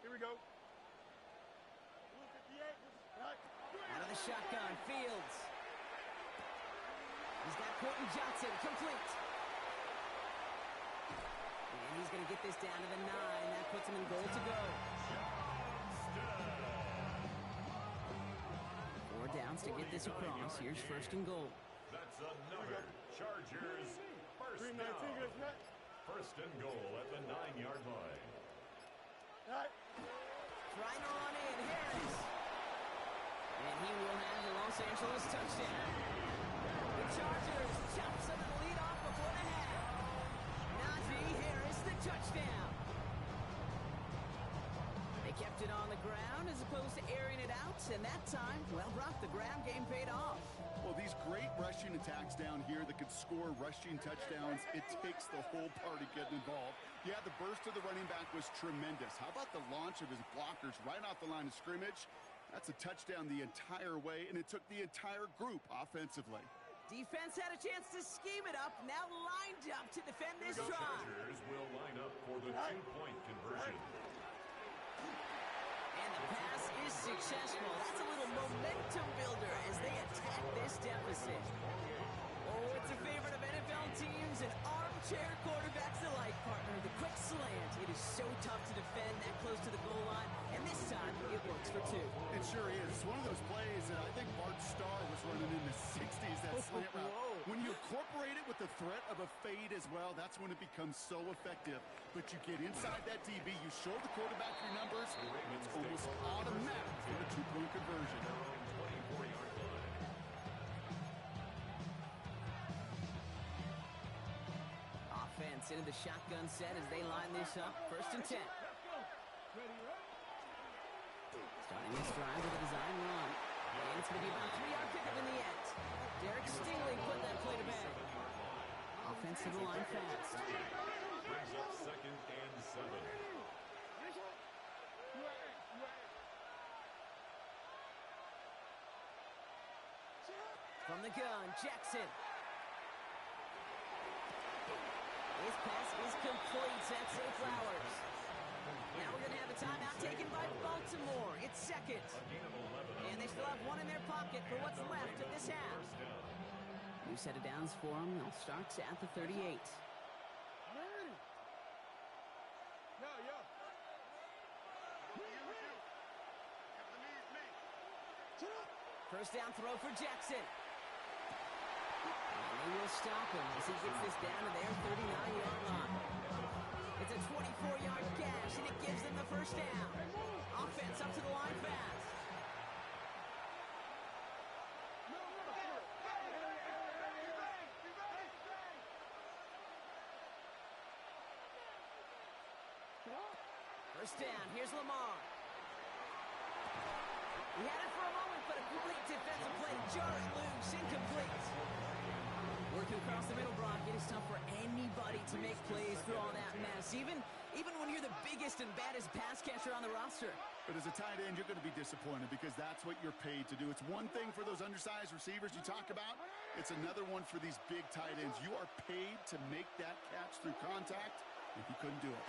Speaker 3: Here we go.
Speaker 8: Out of the shotgun, Fields. He's got Quentin Johnson, complete. And he's going to get this down to the 9. That puts him in goal to go. 4 downs to get this across. Here's first and goal.
Speaker 6: That's another Chargers first down. First and goal at the 9-yard line.
Speaker 8: Trying to run in, Harris. And he will have the Los Angeles touchdown. The Chargers chop some of the lead off before the half. Najee Harris, the touchdown. They kept it on the ground as opposed to airing it out, and that time, well, Brock, the ground game paid off.
Speaker 9: Well, these great rushing attacks down here that could score rushing touchdowns, it takes the whole party getting involved. Yeah, the burst of the running back was tremendous. How about the launch of his blockers right off the line of scrimmage? That's a touchdown the entire way, and it took the entire group offensively.
Speaker 8: Defense had a chance to scheme it up, now lined up to defend this
Speaker 6: The
Speaker 8: drive.
Speaker 6: Chargers will line up for the 2-point conversion.
Speaker 8: And the pass is successful. That's a little momentum builder as they attack this deficit. Oh, it's a favorite of NFL teams and armchair quarterbacks alike, partner. The quick slant. It is so tough to defend that close to the goal line, and this time it works for 2.
Speaker 9: It sure is. It's one of those plays that I think Bart Starr was running in the 60s, that slant route. When you incorporate it with the threat of a fade as well, that's when it becomes so effective. But you get inside that DB, you show the quarterback your numbers, it's almost automatic for the 2-point conversion.
Speaker 6: 24-yard line.
Speaker 8: Offense into the shotgun set as they line this up. First and 10. Starting this drive with a design run. And it's going to be about a 3-yard pickup in the end. Derek Stingley put that play to bed. Offense to the line fast.
Speaker 6: Brings up second and 7.
Speaker 8: From the gun, Jackson. His pass is complete. That's Zay Flowers. Now we're going to have a timeout taken by Baltimore. It's second. And they still have one in their pocket for what's left of this half. New set of downs for them. They'll start at the 38. First down throw for Jackson. And they will stop him as he gets this down to their 39-yard line. It's a 24-yard gash, and it gives them the first down. Offense up to the line fast. First down, here's Lamar. He had it for a moment, but a great defensive play. Jarring loose, incomplete. Working across the middle, Brock. It is tough for anybody to make plays through all that mess, even when you're the biggest and baddest pass catcher on the roster.
Speaker 9: But as a tight end, you're going to be disappointed because that's what you're paid to do. It's one thing for those undersized receivers you talk about. It's another one for these big tight ends. You are paid to make that catch through contact, and he couldn't do it.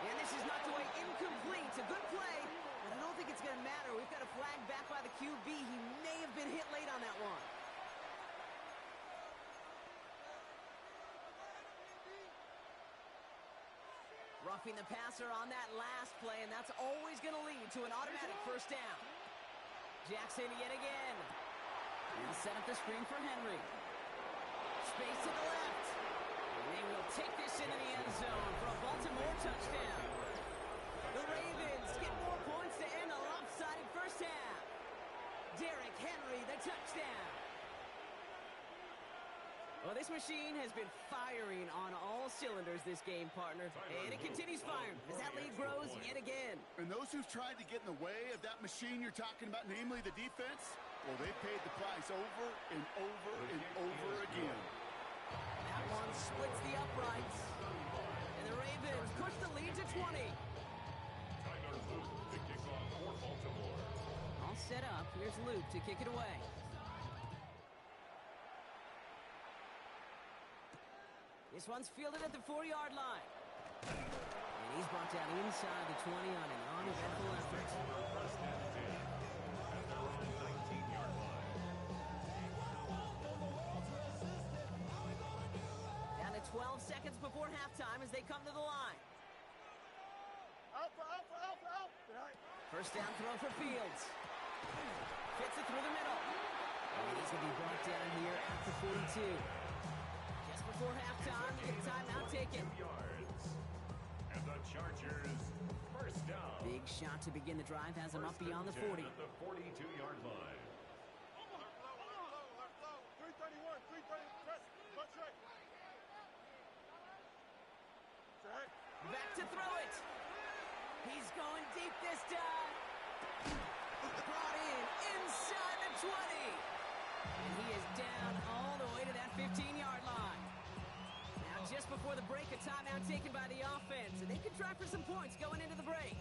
Speaker 8: And this is knocked away incomplete. A good play, but I don't think it's going to matter. We've got a flag back by the QB. He may have been hit late on that one. Roughing the passer on that last play, and that's always going to lead to an automatic first down. Jackson yet again. And set up the screen for Henry. Space to the left. And they will take this into the end zone for a Baltimore touchdown. The Ravens get more points to end a lopsided first half. Derrick Henry, the touchdown. Well, this machine has been firing on all cylinders this game, partner. And it continues firing as that lead grows yet again.
Speaker 9: And those who've tried to get in the way of that machine you're talking about, namely the defense, well, they paid the price over and over and over again.
Speaker 8: That one splits the uprights. And the Ravens push the lead to 20.
Speaker 6: Tyler Luke to kick off for Baltimore.
Speaker 8: All set up. Here's Luke to kick it away. This one's fielded at the 4-yard line. And he's brought down inside the 20 on an uneventful effort.
Speaker 6: First and 10 at their own 19-yard line.
Speaker 8: Down to 12 seconds before halftime as they come to the line.
Speaker 3: Alpha.
Speaker 8: First down throw for Fields. Fits it through the middle. And he's going to be brought down here at the 42. Before halftime, you get a timeout taken.
Speaker 6: Yards. And the Chargers first down.
Speaker 8: Big shot to begin the drive has him up beyond the 40.
Speaker 6: At the 42-yard line.
Speaker 3: 331, 330, press, butt right.
Speaker 8: Back to throw it. He's going deep this time. Brought in inside the 20. And he is down all the way to that 15-yard line. Just before the break, a timeout taken by the offense, and they could try for some points going into the break.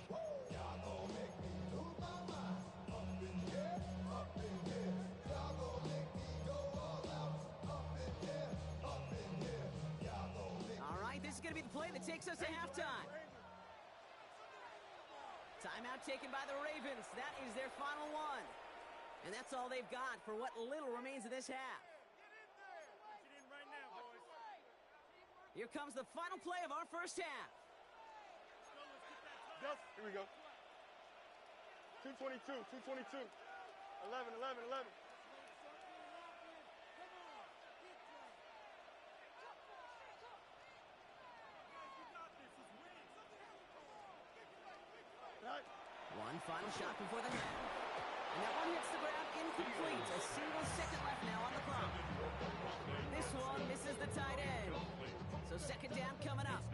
Speaker 8: All right, this is going to be the play that takes us to halftime. Timeout taken by the Ravens. That is their final one. And that's all they've got for what little remains of this half. Here comes the final play of our first half.
Speaker 3: Yes, here we go. 222, 222. 11.
Speaker 8: One final shot before the half. And that one hits the ground incomplete. A single second left now on the clock. This one misses the tight end. So second down coming up.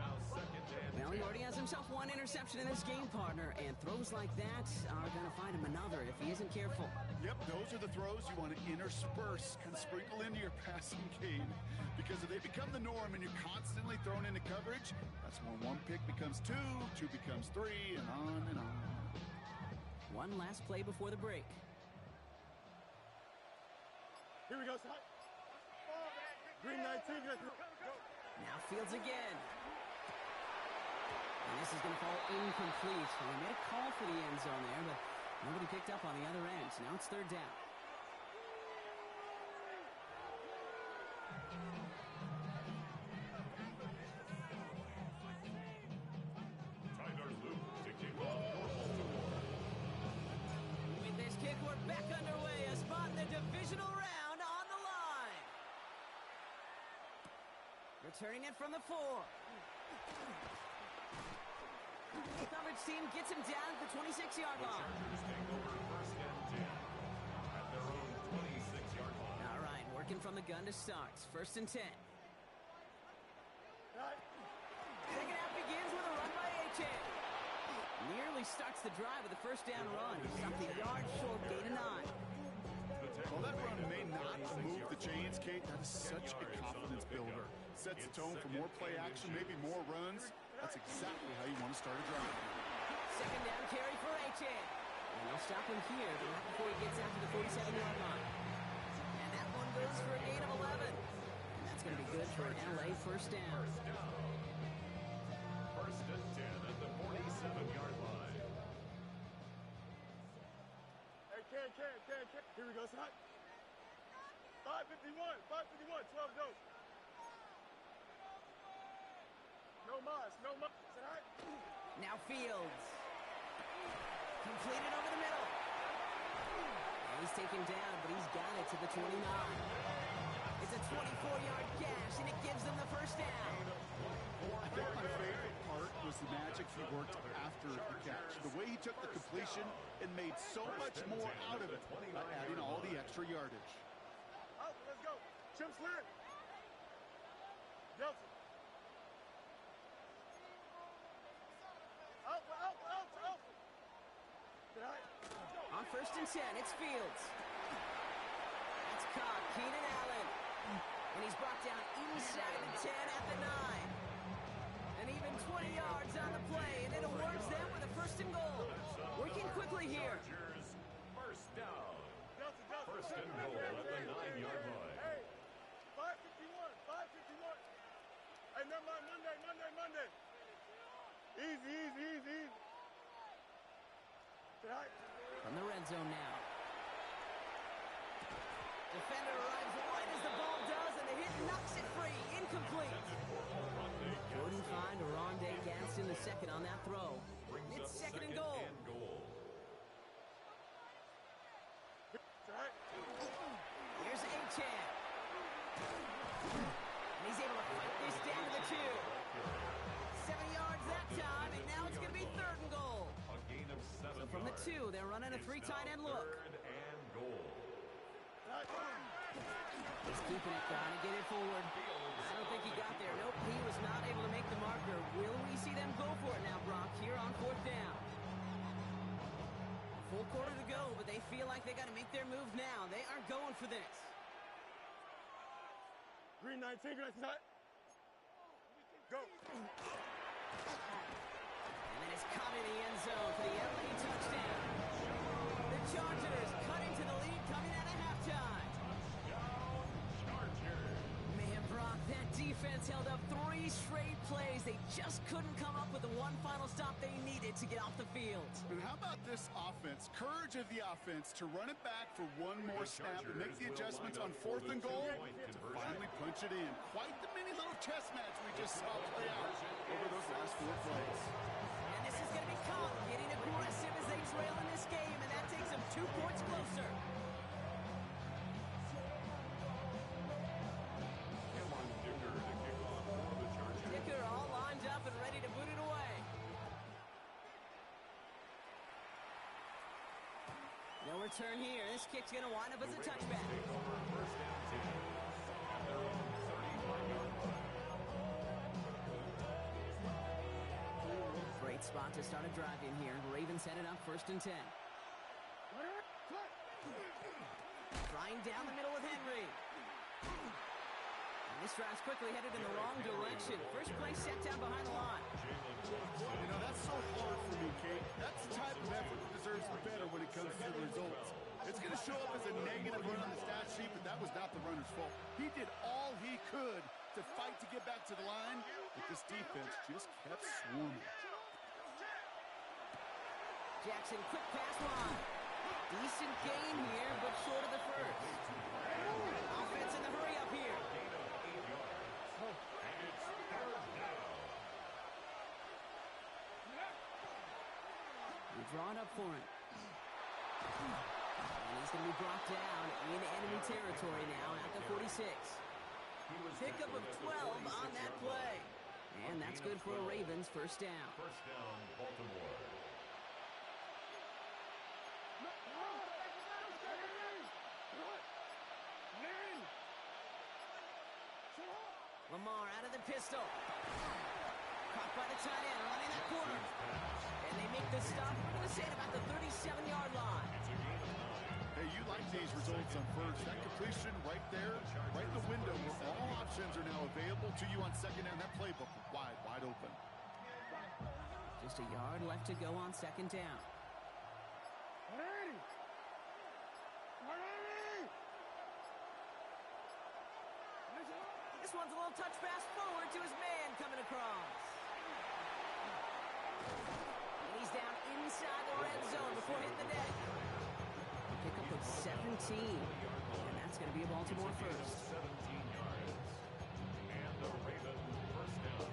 Speaker 8: Well, he already has himself one interception in this game, partner, and throws like that are going to find him another if he isn't careful.
Speaker 9: Yep, those are the throws you want to intersperse, kind of sprinkle into your passing game. Because if they become the norm and you're constantly thrown into coverage, that's when one pick becomes two becomes three, and on and on.
Speaker 8: One last play before the break.
Speaker 3: Here we go, son. Green 19, let's go.
Speaker 8: Now Fields again. And this is going to fall incomplete. Well, they made a call for the end zone there, but nobody picked up on the other end. So now it's third down.
Speaker 6: Tyler Luke to kick off for Baltimore.
Speaker 8: With this kick, we're back underway. A spot in the divisional round on the line. Returning it from the 4. The coverage team gets him down at the 26-yard line.
Speaker 6: Chargers take over first and 10 at their own 26-yard line.
Speaker 8: All right, working from the gun to start. First and 10. Second half begins with a run by Achane. Nearly starts the drive with a first down run. Something a yard short, gain of 9.
Speaker 9: Well, that run may not move the chains, Kate. That is such a confidence builder. Sets the tone for more play action, maybe more runs. That's exactly how you want to start a drive.
Speaker 8: second down carry for Achan. And they'll stop him here, but not before he gets out to the 47-yard line. And that one goes for a gain of 11. And that's going to be good for an LA first down.
Speaker 6: First and 10 at the 47-yard line.
Speaker 3: Hey, can. Here we go, son. 551, 12 go. No mas.
Speaker 8: Now Fields. Completed over the middle. And he's taken down, but he's got it to the 29. It's a 24-yard gash, and it gives them the first down.
Speaker 9: I think my favorite part was the magic he worked after the catch. The way he took the completion and made so much more out of it by adding all the extra yardage.
Speaker 3: Out, let's go. Chim Slant. Delta. Out.
Speaker 8: On first and 10, it's Fields. That's caught. Keenan Allen. And he's brought down inside the 10 at the 9. And even 20 yards on the play, and it awards them with a first and goal. Working quickly here.
Speaker 6: First down.
Speaker 3: Delta.
Speaker 6: First and goal at the 9-yard line.
Speaker 3: Hey, 551. Hey, never mind, Monday. Easy.
Speaker 8: From the red zone now. Defender arrives right as the ball does, and the hit knocks it free. Incomplete. Couldn't find Rondé Gadsden the second on that throw. It's second and goal. Here's Achan. And he's able to fight this down to the 2. 7 yards that time, and now it's going to be third and goal.
Speaker 6: A gain of 7
Speaker 8: So from the 2, they're running a 3 tight end look.
Speaker 6: Third and goal.
Speaker 8: He's keeping it, trying to get it forward. I don't think he got there. Nope, he was not able to make the marker. Will we see them go for it now, Brock, here on fourth down? A full quarter to go, but they feel like they got to make their move now. They aren't going for this.
Speaker 3: Green 19, go.
Speaker 8: And then it's caught in the end zone for the LA touchdown. The Chargers cut into the lead coming out of halftime. Man, Brock, that defense held up 3 straight plays. They just couldn't come up with the one final stop they needed to get off the field.
Speaker 9: And how about this offense? Courage of the offense to run it back for one more snap and make the adjustments on fourth and goal to finally punch it in. Quite the mini little chess match we just saw play out over those last 4 plays.
Speaker 8: And this is going to be caught, getting aggressive as they trail in this game, and that takes them 2 points closer. Dicker all lined up and ready to boot it away. No return here. This kick's going to wind up as a touchback. Great spot to start a drive in here. Ravens headed up first and 10. Flying down the middle with Henry. And this drive's quickly headed in the wrong direction. First play set down behind the line.
Speaker 9: You know, that's so hard for me, Kate. That's the type of effort that deserves better when it comes to the results. It's going to show up as a negative run on the stat sheet, but that was not the runner's fault. He did all he could to fight to get back to the line, but this defense just kept swarming.
Speaker 8: Jackson, quick pass line. Decent gain here, but short of the first. Offense in the hurry up here. We draw it up for him. And he's going to be brought down in enemy territory now at the 46. Pickup of 12 on that play. And that's good for a Ravens first down.
Speaker 6: First down, Baltimore.
Speaker 8: Lamar out of the pistol. Caught by the tight end, running that corner. And they make the stop. We're going to say it about the 37-yard line.
Speaker 9: Hey, you like these results on first. That completion right there, right in the window where all options are now available to you on second down. That playbook wide open.
Speaker 8: Just a yard left to go on second down. This one's a little touch pass forward to his man coming across. And he's down inside the red zone before hitting the deck. Pickup of 17. And that's going to be a Baltimore first.
Speaker 6: 17 yards. And the Ravens first down.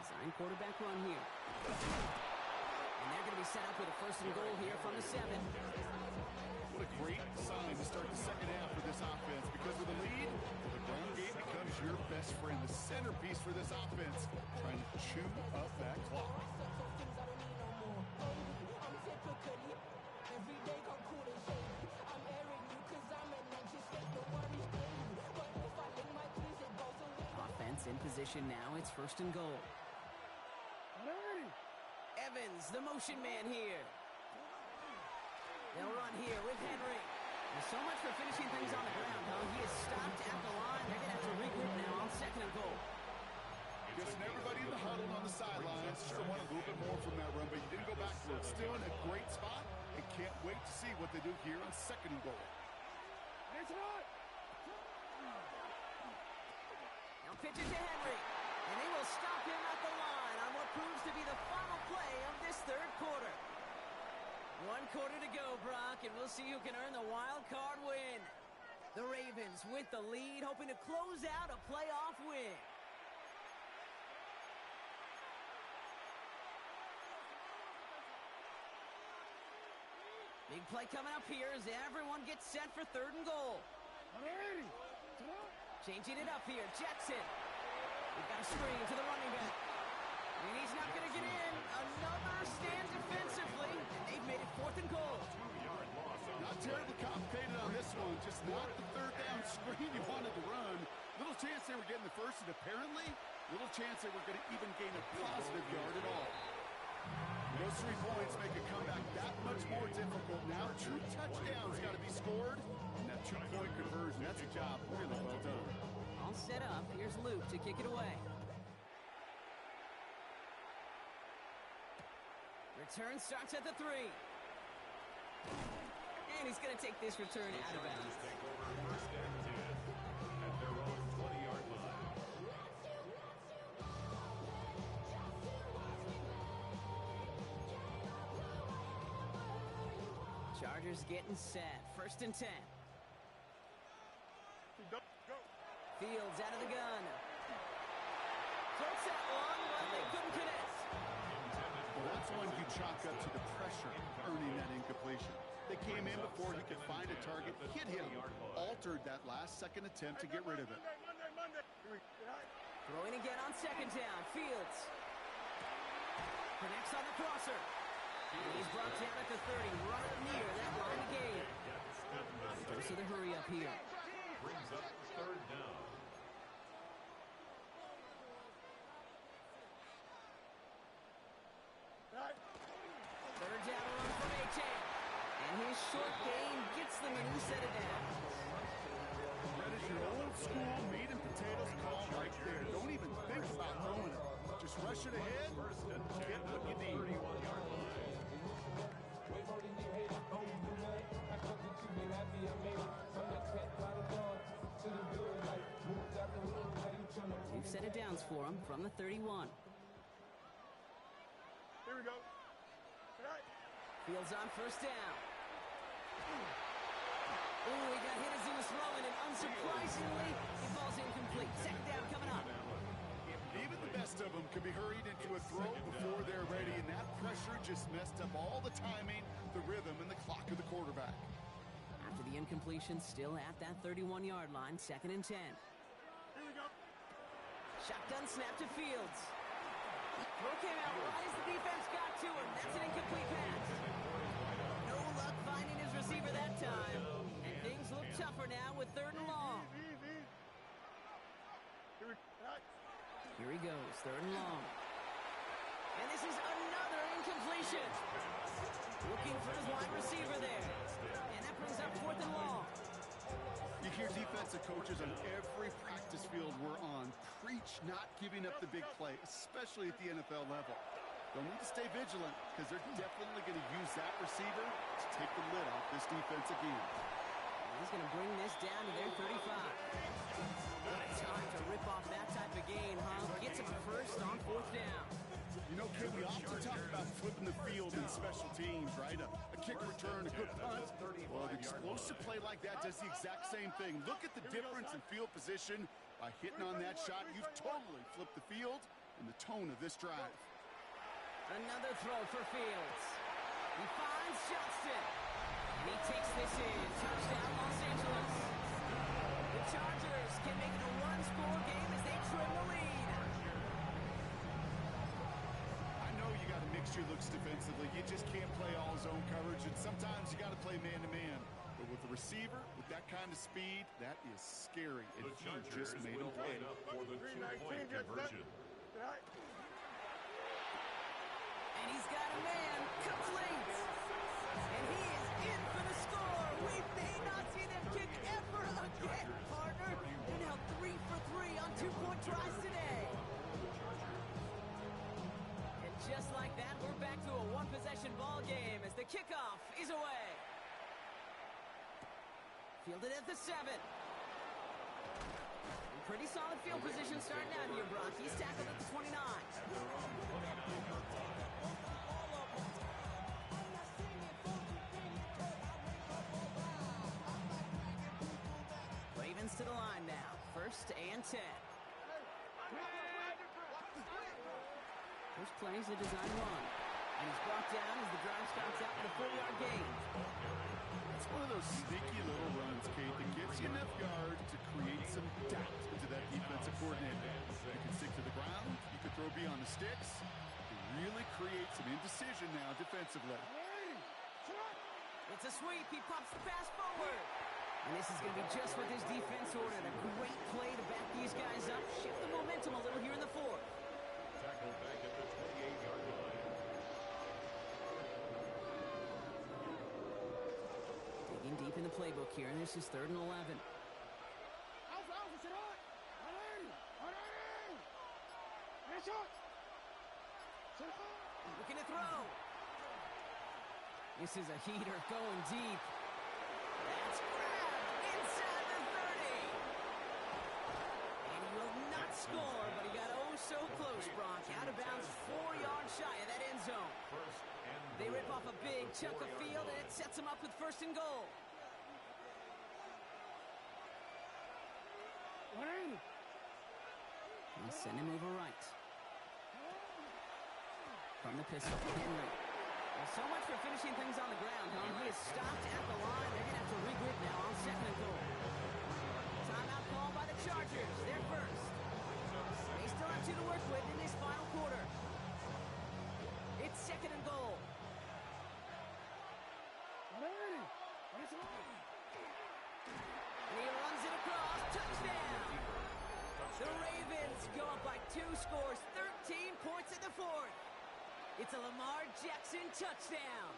Speaker 8: Design quarterback run here. And they're going to be set up with a first and goal here from the 7.
Speaker 9: What a great sign to start the second half for this offense, because with the lead, the ground game becomes your best friend, the centerpiece for this offense, trying to chew up that clock.
Speaker 8: Offense in position now. It's first and goal. Evans, the motion man here. They'll run here with Henry. And so much for finishing things on the ground, huh? He is stopped at the line. They're going to have to regroup now on second and goal.
Speaker 9: Just everybody in the huddle on the sidelines. Still want a little bit more from that run, but you didn't go backwards. Still in a great spot, and can't wait to see what they do here on second and goal.
Speaker 8: Now pitch it to Henry. And they will stop him at the line on what proves to be the final play of this third quarter. 1 quarter to go, Brock, and we'll see who can earn the wild card win. The Ravens with the lead, hoping to close out a playoff win. Big play coming up here as everyone gets set for third and goal. Changing it up here, Jetson. We've got a screen to the running back. And he's not going to get in. Another stand defensively. And they've made it fourth and goal.
Speaker 9: Not terribly complicated on this one. Just not the third down screen you wanted to run. Little chance they were getting the first, and apparently, little chance they were going to even gain a positive yard at all. Those 3 points make a comeback that much more difficult. Now 2 touchdowns got to be scored. And that 2-point conversion, that's a job really well done.
Speaker 8: All set up. Here's Luke to kick it away. Return starts at the 3. And he's going to take this return out of bounds.
Speaker 6: Take over first and 10 at their own 20-yard line.
Speaker 8: Chargers getting set. First and 10. Fields out of the gun. Close that one, but they couldn't connect.
Speaker 9: Well, that's one you chalk up to the pressure earning that incompletion. They came in before he could find a target, hit him, altered that last-second attempt to get rid of it.
Speaker 8: Throwing again on second down. Fields connects on the crosser. And he's brought down at the 30, right near that line of game. Goes to the hurry up here.
Speaker 6: Brings up third down.
Speaker 8: Third down run from A-Chain. And his short gain gets them a new set of downs.
Speaker 9: That is your old-school meat and potatoes call right there. Don't even think about throwing it. Just rush it ahead, get what you need.
Speaker 8: Two set of downs for him from the 31.
Speaker 3: Here we go.
Speaker 8: Fields on first down. Ooh, he got hit as he was throwing, and unsurprisingly, it falls incomplete. Second down coming up.
Speaker 9: Even the best of them can be hurried into a throw before they're ready, and that pressure just messed up all the timing, the rhythm, and the clock of the quarterback.
Speaker 8: After the incompletion, still at that 31-yard line, second and 10.
Speaker 3: Here we go.
Speaker 8: Shotgun snap to Fields. Throw came out right as the defense got to him. That's an incomplete pass. No luck finding his receiver that time. And things look tougher now with third and long. Here he goes, third and long. And this is another incompletion. Looking for his wide receiver there. And that brings up 4th and long.
Speaker 9: You hear defensive coaches on every practice field we're on preach not giving up the big play, especially at the NFL level. They'll need to stay vigilant because they're definitely going to use that receiver to take the lid off this defense again.
Speaker 8: He's going to bring this down to their 35. What a time to rip off that type of gain, huh? Gets him a first on 4th down.
Speaker 9: You know, Kid, we often talk about flipping the field in special teams, right? A kick return, a good punt. Well, an explosive play like that does the exact same thing. Look at the difference in field position. By hitting on that shot, you've totally flipped the field and the tone of this drive.
Speaker 8: Another throw for Fields. He finds Johnston. And he takes this in. Touchdown, Los Angeles. The Chargers can make it a one-score game as they trim the lead.
Speaker 9: Mixture looks defensively. You just can't play all zone coverage, and sometimes you got to play man-to-man. But with a receiver with that kind of speed, that is scary. And
Speaker 6: the
Speaker 9: he just made him pay.
Speaker 6: For the two-point conversion.
Speaker 8: And he's got a man complete. And he is in for the score. We may not see them kick ever again, partner. They're now 3 for 3 on 2-point tries today. Just like that, we're back to a one-possession ball game as the kickoff is away. Fielded at the 7. Pretty solid field position starting out here, Brock. He's tackled at the 29. Ravens to the line now. 1st and 10. First play is a design run. And he's brought down as the drive starts out with a 4-yard gain.
Speaker 9: It's one of those sneaky little runs, Kate, that gets you enough yards to create some doubt into that defensive coordinator. You can stick to the ground. You can throw beyond the sticks. You really create some indecision now defensively.
Speaker 8: It's a sweep. He pops the pass forward. And this is going to be just what this defense ordered. A great play to back these guys up. Shift the momentum a little here in the 4th.
Speaker 6: Tackle back at the 28-yard line.
Speaker 8: Digging deep in the playbook here, and this is 3rd and 11. Looking to throw. This is a heater going deep. That's grabbed inside the 30. And he will not score, but he got so close, Brock. Out of bounds, 4 yards shy of that end zone. They rip off a big chunk of field, and it sets them up with 1st and goal. He'll send him over right. From the pistol, Henry. Well, so much for finishing things on the ground, huh? He is stopped at the line. They're going to have to regroup now on 2nd and goal. Timeout called by the Chargers. They're first. They still have 2 to work with in this final quarter. It's 2nd and goal. And he runs it across. Touchdown. The Ravens go up by 2 scores. 13 points in the 4th. It's a Lamar Jackson touchdown.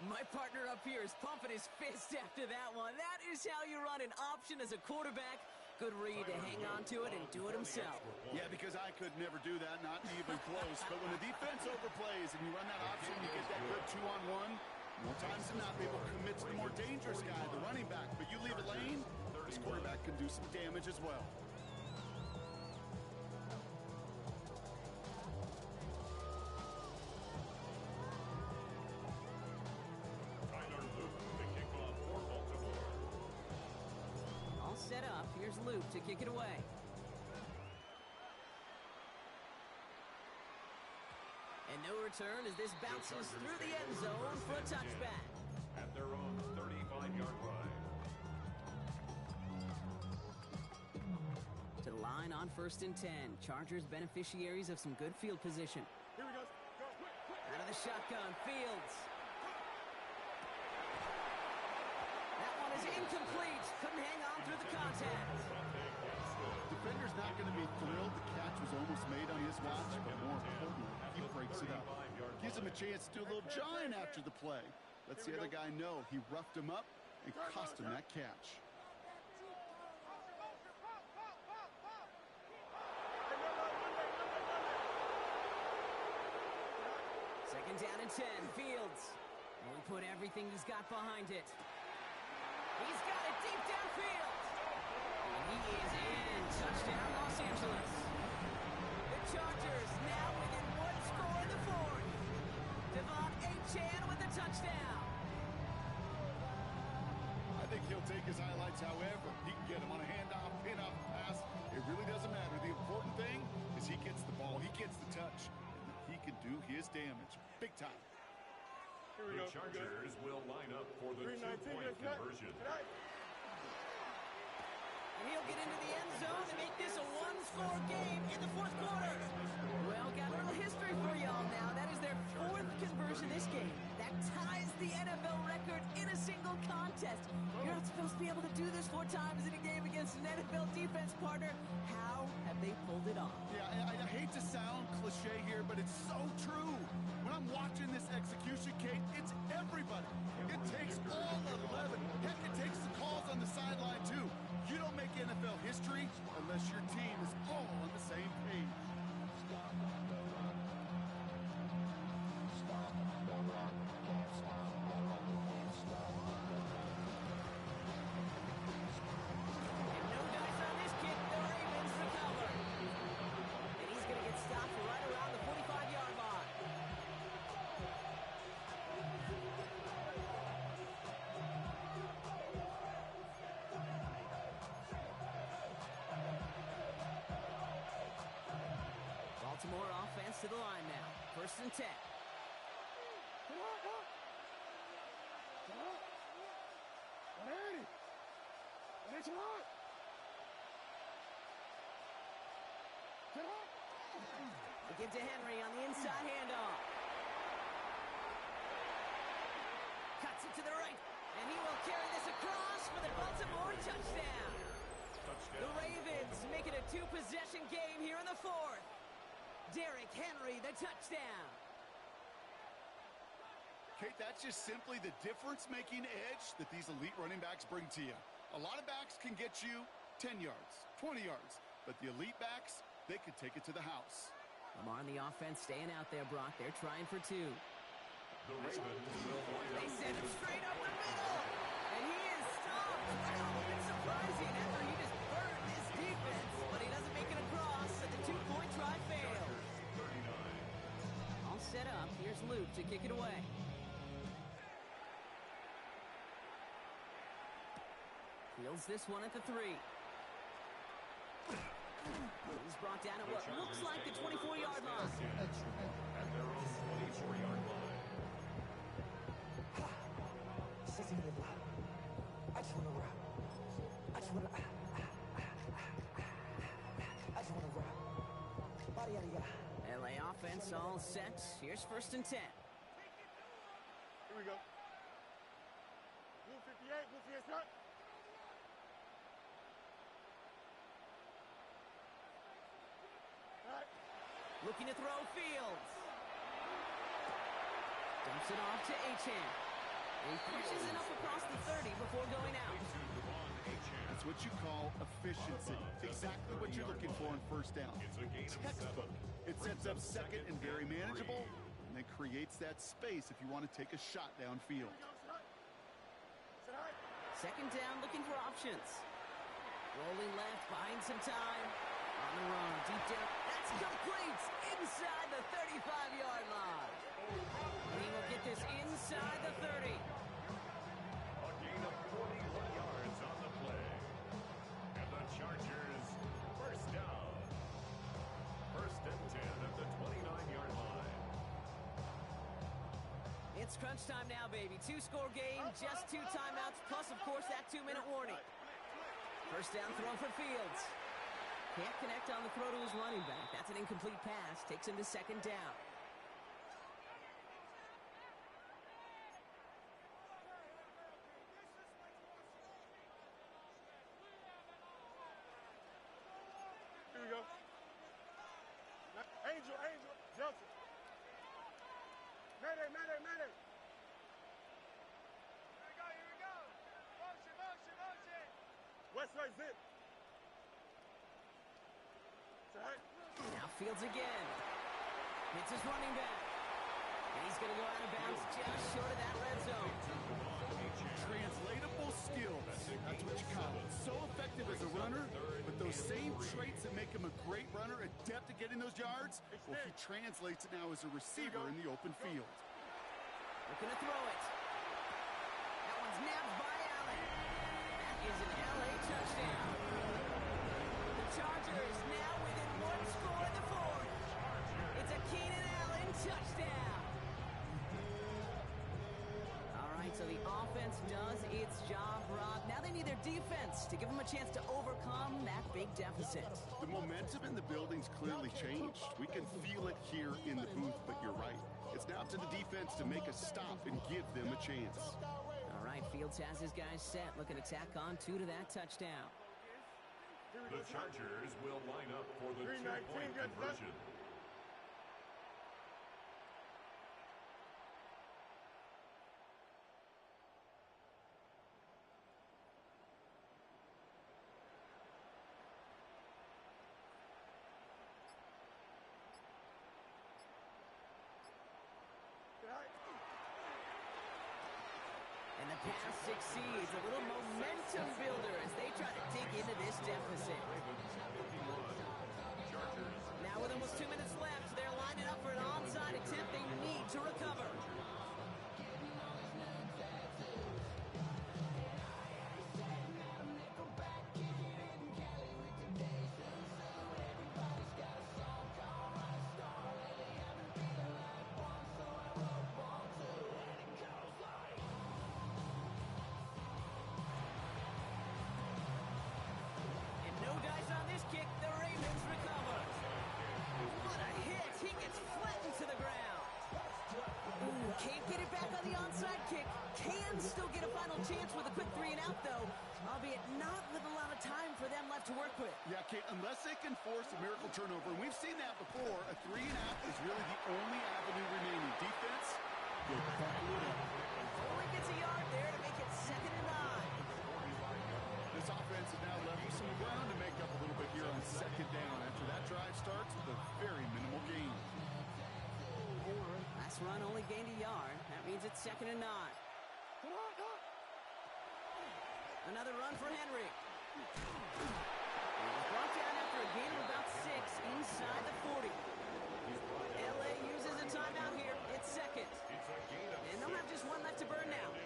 Speaker 8: My partner up here is pumping his fist after that one. That is how you run an option as a quarterback. Good read to hang on to it and do it himself.
Speaker 9: Yeah, because I could never do that, not even close. But when the defense overplays and you run that option, you get that good 2-on-1. More times than not, they will commit to the more dangerous guy, the running back. But you leave a lane, this quarterback can do some damage as well.
Speaker 8: Set up. Here's Luke to kick it away. And no return as this bounces through the end zone for a touchback.
Speaker 6: At their own 35-yard line.
Speaker 8: To the line on 1st and 10. Chargers beneficiaries of some good field position.
Speaker 3: Here we go.
Speaker 8: Out of the shotgun, Fields. Is incomplete. Couldn't hang on through the contact.
Speaker 9: Defender's not going to be thrilled. The catch was almost made on his watch, but more importantly, he breaks it up. Gives him a chance to do a little jawing after the play. Lets the other guy know he roughed him up and cost him that catch.
Speaker 8: Second down and 10. Fields will put everything he's got behind it. He's got it deep downfield. And he is in. Touchdown, Los Angeles. The Chargers now within one score in the fourth. Devon Achane with the touchdown.
Speaker 9: I think he'll take his highlights however. He can get him on a handoff, pin-off, pass. It really doesn't matter. The important thing is he gets the ball, he gets the touch, and he can do his damage. Big time.
Speaker 6: The Chargers will line up for the two-point conversion.
Speaker 8: And he'll get into the end zone to make this a one-score game in the fourth quarter. Well, got a little history for y'all now. That is their fourth conversion this game. That ties the NFL record in a single contest. You're not supposed to be able to do this 4 times in a game against an NFL defense partner. How have they pulled it off?
Speaker 9: Yeah, I hate to sound cliche here, but it's so true. When I'm watching this execution, Kate, it's everybody. It takes all 11. Heck, it takes the calls on the sideline, too. You don't make NFL history unless your team is all on the same page.
Speaker 8: No dice on this kick. The Ravens recover. And he's going to get stopped right around the 45-yard line. Baltimore offense to the line now. First and 10. They give to Henry on the inside handoff. Cuts it to the right, and he will carry this across for the Baltimore touchdown. The Ravens make it a 2-possession game here in the fourth. Derrick Henry, the touchdown.
Speaker 9: Kate, that's just simply the difference-making edge that these elite running backs bring to you. A lot of backs can get you 10 yards, 20 yards, but the elite backs, they could take it to the house.
Speaker 8: Lamar on the offense staying out there, Brock. They're trying for 2.
Speaker 6: The Ravens will line
Speaker 8: They
Speaker 6: up.
Speaker 8: send him straight up the middle, and he is stopped. Wow, it's surprising after he just burned this defense, but he doesn't make it across, and the 2-point try fails. All set up. Here's Luke to kick it away. Fields this one at the 3. He's brought down at what looks like the 24-yard line.
Speaker 6: At their own 24-yard line.
Speaker 10: I just want to rap. I just want to rap. Body yada yada.
Speaker 8: LA offense all set. Here's first and 10.
Speaker 3: Here we go. Blue 58, blue 58, start. All right.
Speaker 8: Looking to throw Fields. Dumps it off to Achane. He pushes it up across the 30 before going out.
Speaker 9: That's what you call efficiency. Exactly what you're looking for in first down. Textbook. It sets up second and very manageable, and then creates that space if you want to take a shot downfield.
Speaker 8: Second down, looking for options. Rolling left, buying some time. On the run, deep down. That's complete inside the 35-yard line. And he will get this inside the 30.
Speaker 6: A gain of 41 yards on the play. And the Chargers first down. First and 10 at the 29-yard line.
Speaker 8: It's crunch time now, baby. 2-score game, just 2 timeouts, plus, of course, that 2-minute warning. First down throw for Fields. Can't connect on the throw to his running back. That's an incomplete pass. Takes him to second down.
Speaker 3: Here we go. Angel, Johnson. Mayday, mayday, mayday. Here we go, here we go. Motion, motion, motion. West right zip.
Speaker 8: Now Fields again. Hits his running back. And he's going to go out of bounds just short of that red zone.
Speaker 9: Translatable skills. That's what you call it. So effective as a runner, but those same traits that make him a great runner, adept at getting those yards, well, he translates it now as a receiver in the open field.
Speaker 8: Looking to throw it. That one's nabbed by Allen. That is an LA touchdown. The Chargers now within one score in the fourth. It's a Keenan Allen touchdown. All right, so the offense does its job, Rob. Now they need their defense to give them a chance to overcome that big deficit.
Speaker 9: The momentum in the building's clearly changed. We can feel it here in the booth, but you're right. It's now up to the defense to make a stop and give them a chance.
Speaker 8: All right, Fields has his guys set, looking to tack on 2 to that touchdown.
Speaker 6: The Chargers will line up for the two-point conversion.
Speaker 8: And the pass succeeds. A little momentum builder as they try to dig into this deficit. Now with almost 2 minutes left, they're lining up for an onside attempt they need to recover. Kick, the Ravens recover. What a hit. He gets flattened to the ground. Ooh, can't get it back on the onside kick. Can still get a final chance with a quick 3 and out, though, albeit not with a lot of time for them left to work with.
Speaker 9: Yeah, Kate, unless they can force a miracle turnover, and we've seen that before, a 3 and out is really the only avenue remaining. Defense, will buckle it up.
Speaker 8: Only gets a yard there to make it 2nd and 9.
Speaker 9: This offense has now left some ground to make up a little bit here on 2nd down. After that drive starts with a very minimal gain.
Speaker 8: Last run only gained a yard. That means it's 2nd and 9. Another run for Henry. Brought down after a gain of about 6 inside the 40. LA uses a timeout here. It's 2nd. And they'll have just 1 left to burn now.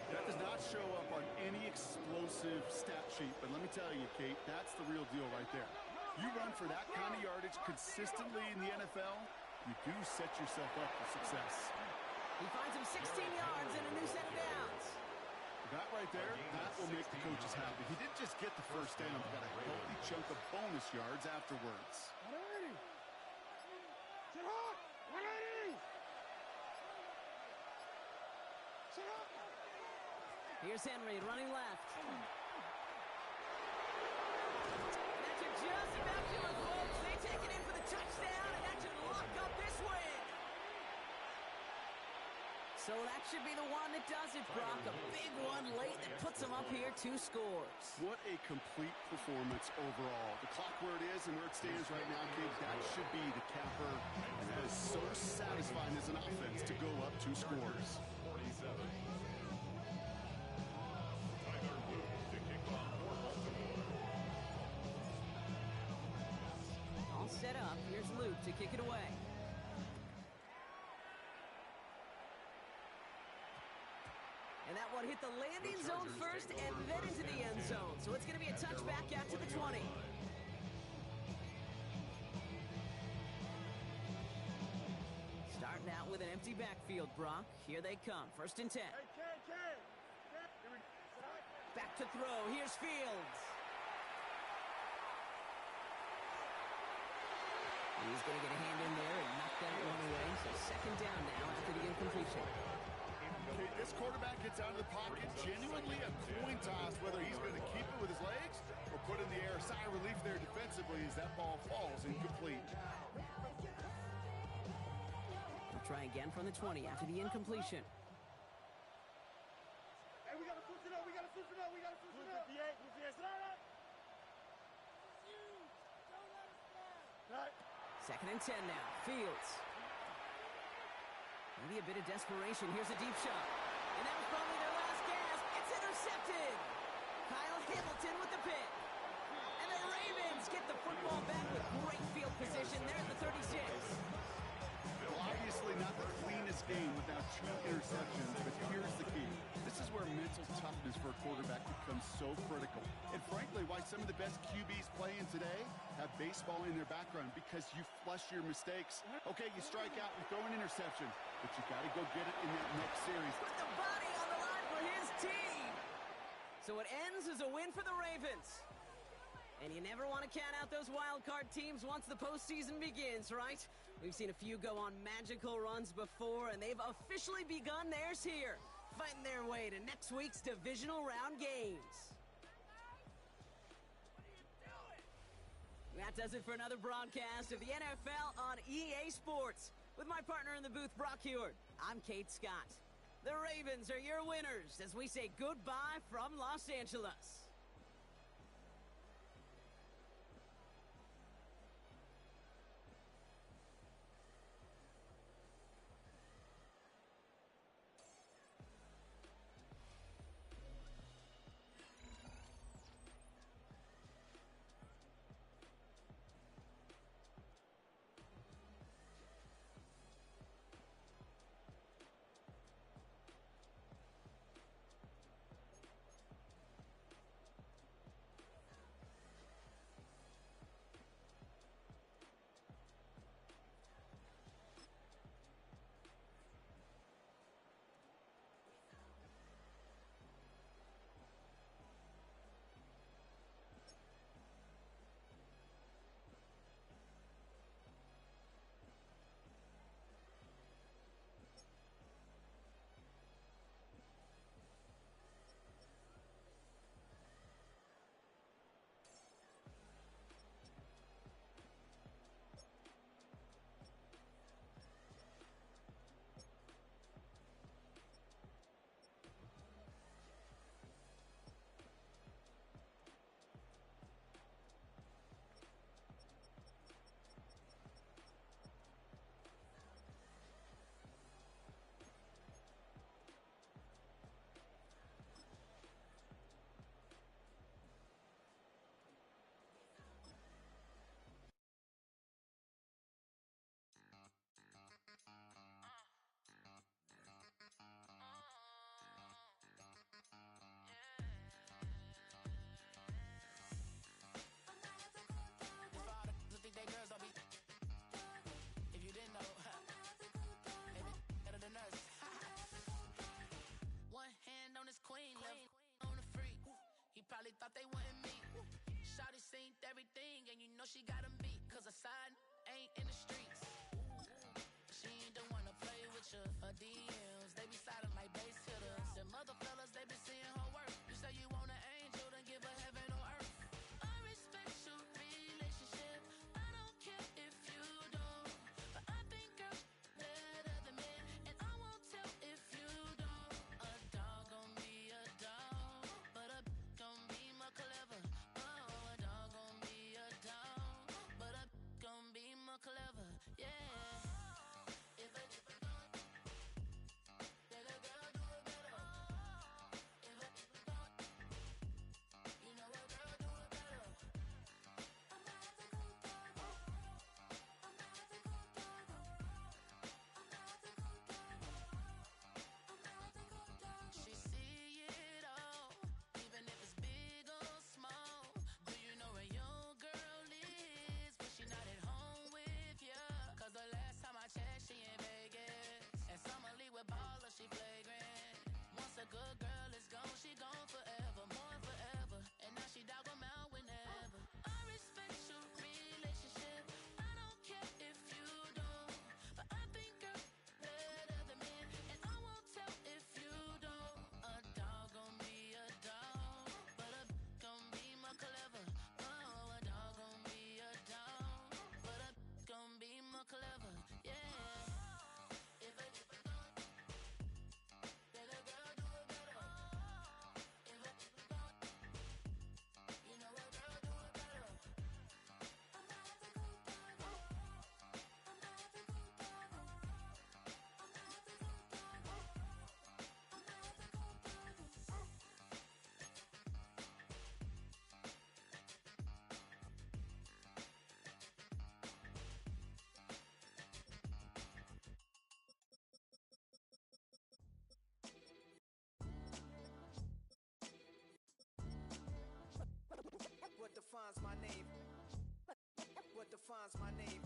Speaker 9: That does not show up on any explosive stat sheet, but let me tell you, Kate, that's the real deal right there. You run for that kind of yardage consistently in the NFL, you do set yourself up for success.
Speaker 8: He finds him 16 yards and a new set of downs.
Speaker 9: That right there, that will make the coaches happy. He didn't just get the first down, he got a healthy chunk of bonus yards afterwards.
Speaker 3: 180! Sit up! 180! Sit up!
Speaker 8: Here's Henry running left. That should just about do it, folks. They take it in for the touchdown, and that should lock up this win. So that should be the one that does it, Brock. A big one late that puts them up here 2 scores.
Speaker 9: What a complete performance overall. The clock where it is and where it stands right now, Kate, that should be the capper. And that is so satisfying as an offense to go up 2 scores.
Speaker 6: 47. Tyler Luke to kick off for Baltimore.
Speaker 8: All set up. Here's Luke to kick it away. And that one hit the landing zone first and then into the end zone. So it's going to be a touchback out to the 20. Starting out with an empty backfield, Brock. Here they come. 1st and 10.
Speaker 3: Hey, Ken.
Speaker 8: Back to throw. Here's Fields. He's going to get a hand in there and knock that one away. So 2nd down now after the incompletion.
Speaker 9: Okay, this quarterback gets out of the pocket, genuinely a coin toss, whether he's going to keep it with his legs or put in the air. Sigh of relief there defensively as that ball falls incomplete.
Speaker 8: They'll try and again from the 20 after the incompletion.
Speaker 3: Hey, we gotta switch it up. We gotta switch it up. We gotta switch it up. 58, slide.
Speaker 8: Second and 10 now. Fields. Maybe a bit of desperation. Here's a deep shot. And that was probably their last gasp. It's intercepted. Kyle Hamilton with the pick. And the Ravens get the football back with great field position there at the 36.
Speaker 9: Well, obviously not the cleanest game without 2 interceptions, but here's the key. This is where mental toughness for a quarterback becomes so critical. And frankly, why some of the best QBs playing today have baseball in their background, because you flush your mistakes. Okay, you strike out, you throw an interception, but you got to go get it in that next series.
Speaker 8: Put the body on the line for his team. So it ends as a win for the Ravens. And you never want to count out those wild card teams once the postseason begins, right? We've seen a few go on magical runs before, and they've officially begun theirs here, fighting their way to next week's divisional round games. That does it for another broadcast of the NFL on EA Sports. With my partner in the booth, Brock Heward, I'm Kate Scott. The Ravens are your winners as we say goodbye from Los Angeles.
Speaker 11: Probably thought they wouldn't meet. Shawty seen everything, and you know she got 'em beat. Cause her side ain't in the streets. She ain't the one to play with you. Her DMs, they be sliding like base hitters. And mother fellas, they be seeing her work. You say you want an angel, then give her heaven on earth. I respect your relationship. I don't care if you don't. But I think girls better than men. And I won't tell if you don't. A dog gon' be a dog. But a gon' be more clever. Oh, a dog gon' be a dog.
Speaker 10: defines my name?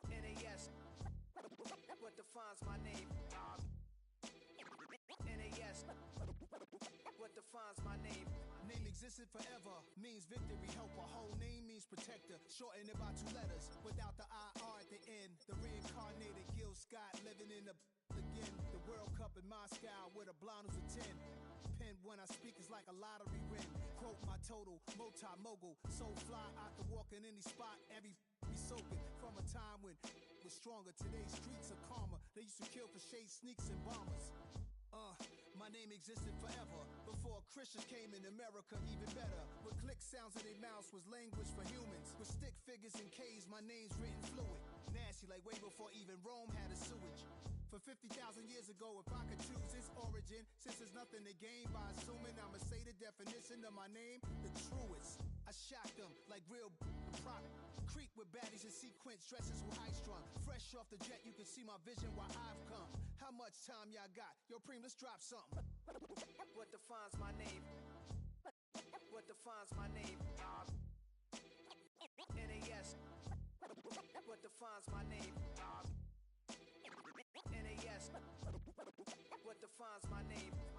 Speaker 10: NAS. What defines my name? NAS. What defines my name?
Speaker 1: Name existed forever, means victory, helper. Whole name means protector, shortened it by 2 letters, without the IR at the end. The reincarnated Gil Scott, living in the again. The World Cup in Moscow, with a blonde who's a 10. Pen when I speak is like a lottery win. Quote my total, multi-mogul, so fly I can walk in any spot, every be soaking. From a time when was stronger, today's streets are calmer. They used to kill for shade sneaks and bombers. My name existed forever. Before Christians came in America, even better. With click sounds in their mouths was language for humans. With stick figures and K's, my name's written fluid. Nasty like way before even Rome had a sewage. For 50,000 years ago, if I could choose its origin, since there's nothing to gain by assuming, I'ma say the definition of my name, the truest. I shocked them like real prop. Creep with baddies in sequence, dresses who high strung. Fresh off the jet, you can see my vision where I've come. How much time y'all got? Yo, Preem, let's drop something.
Speaker 10: What defines my name? What defines my name? NAS. What defines my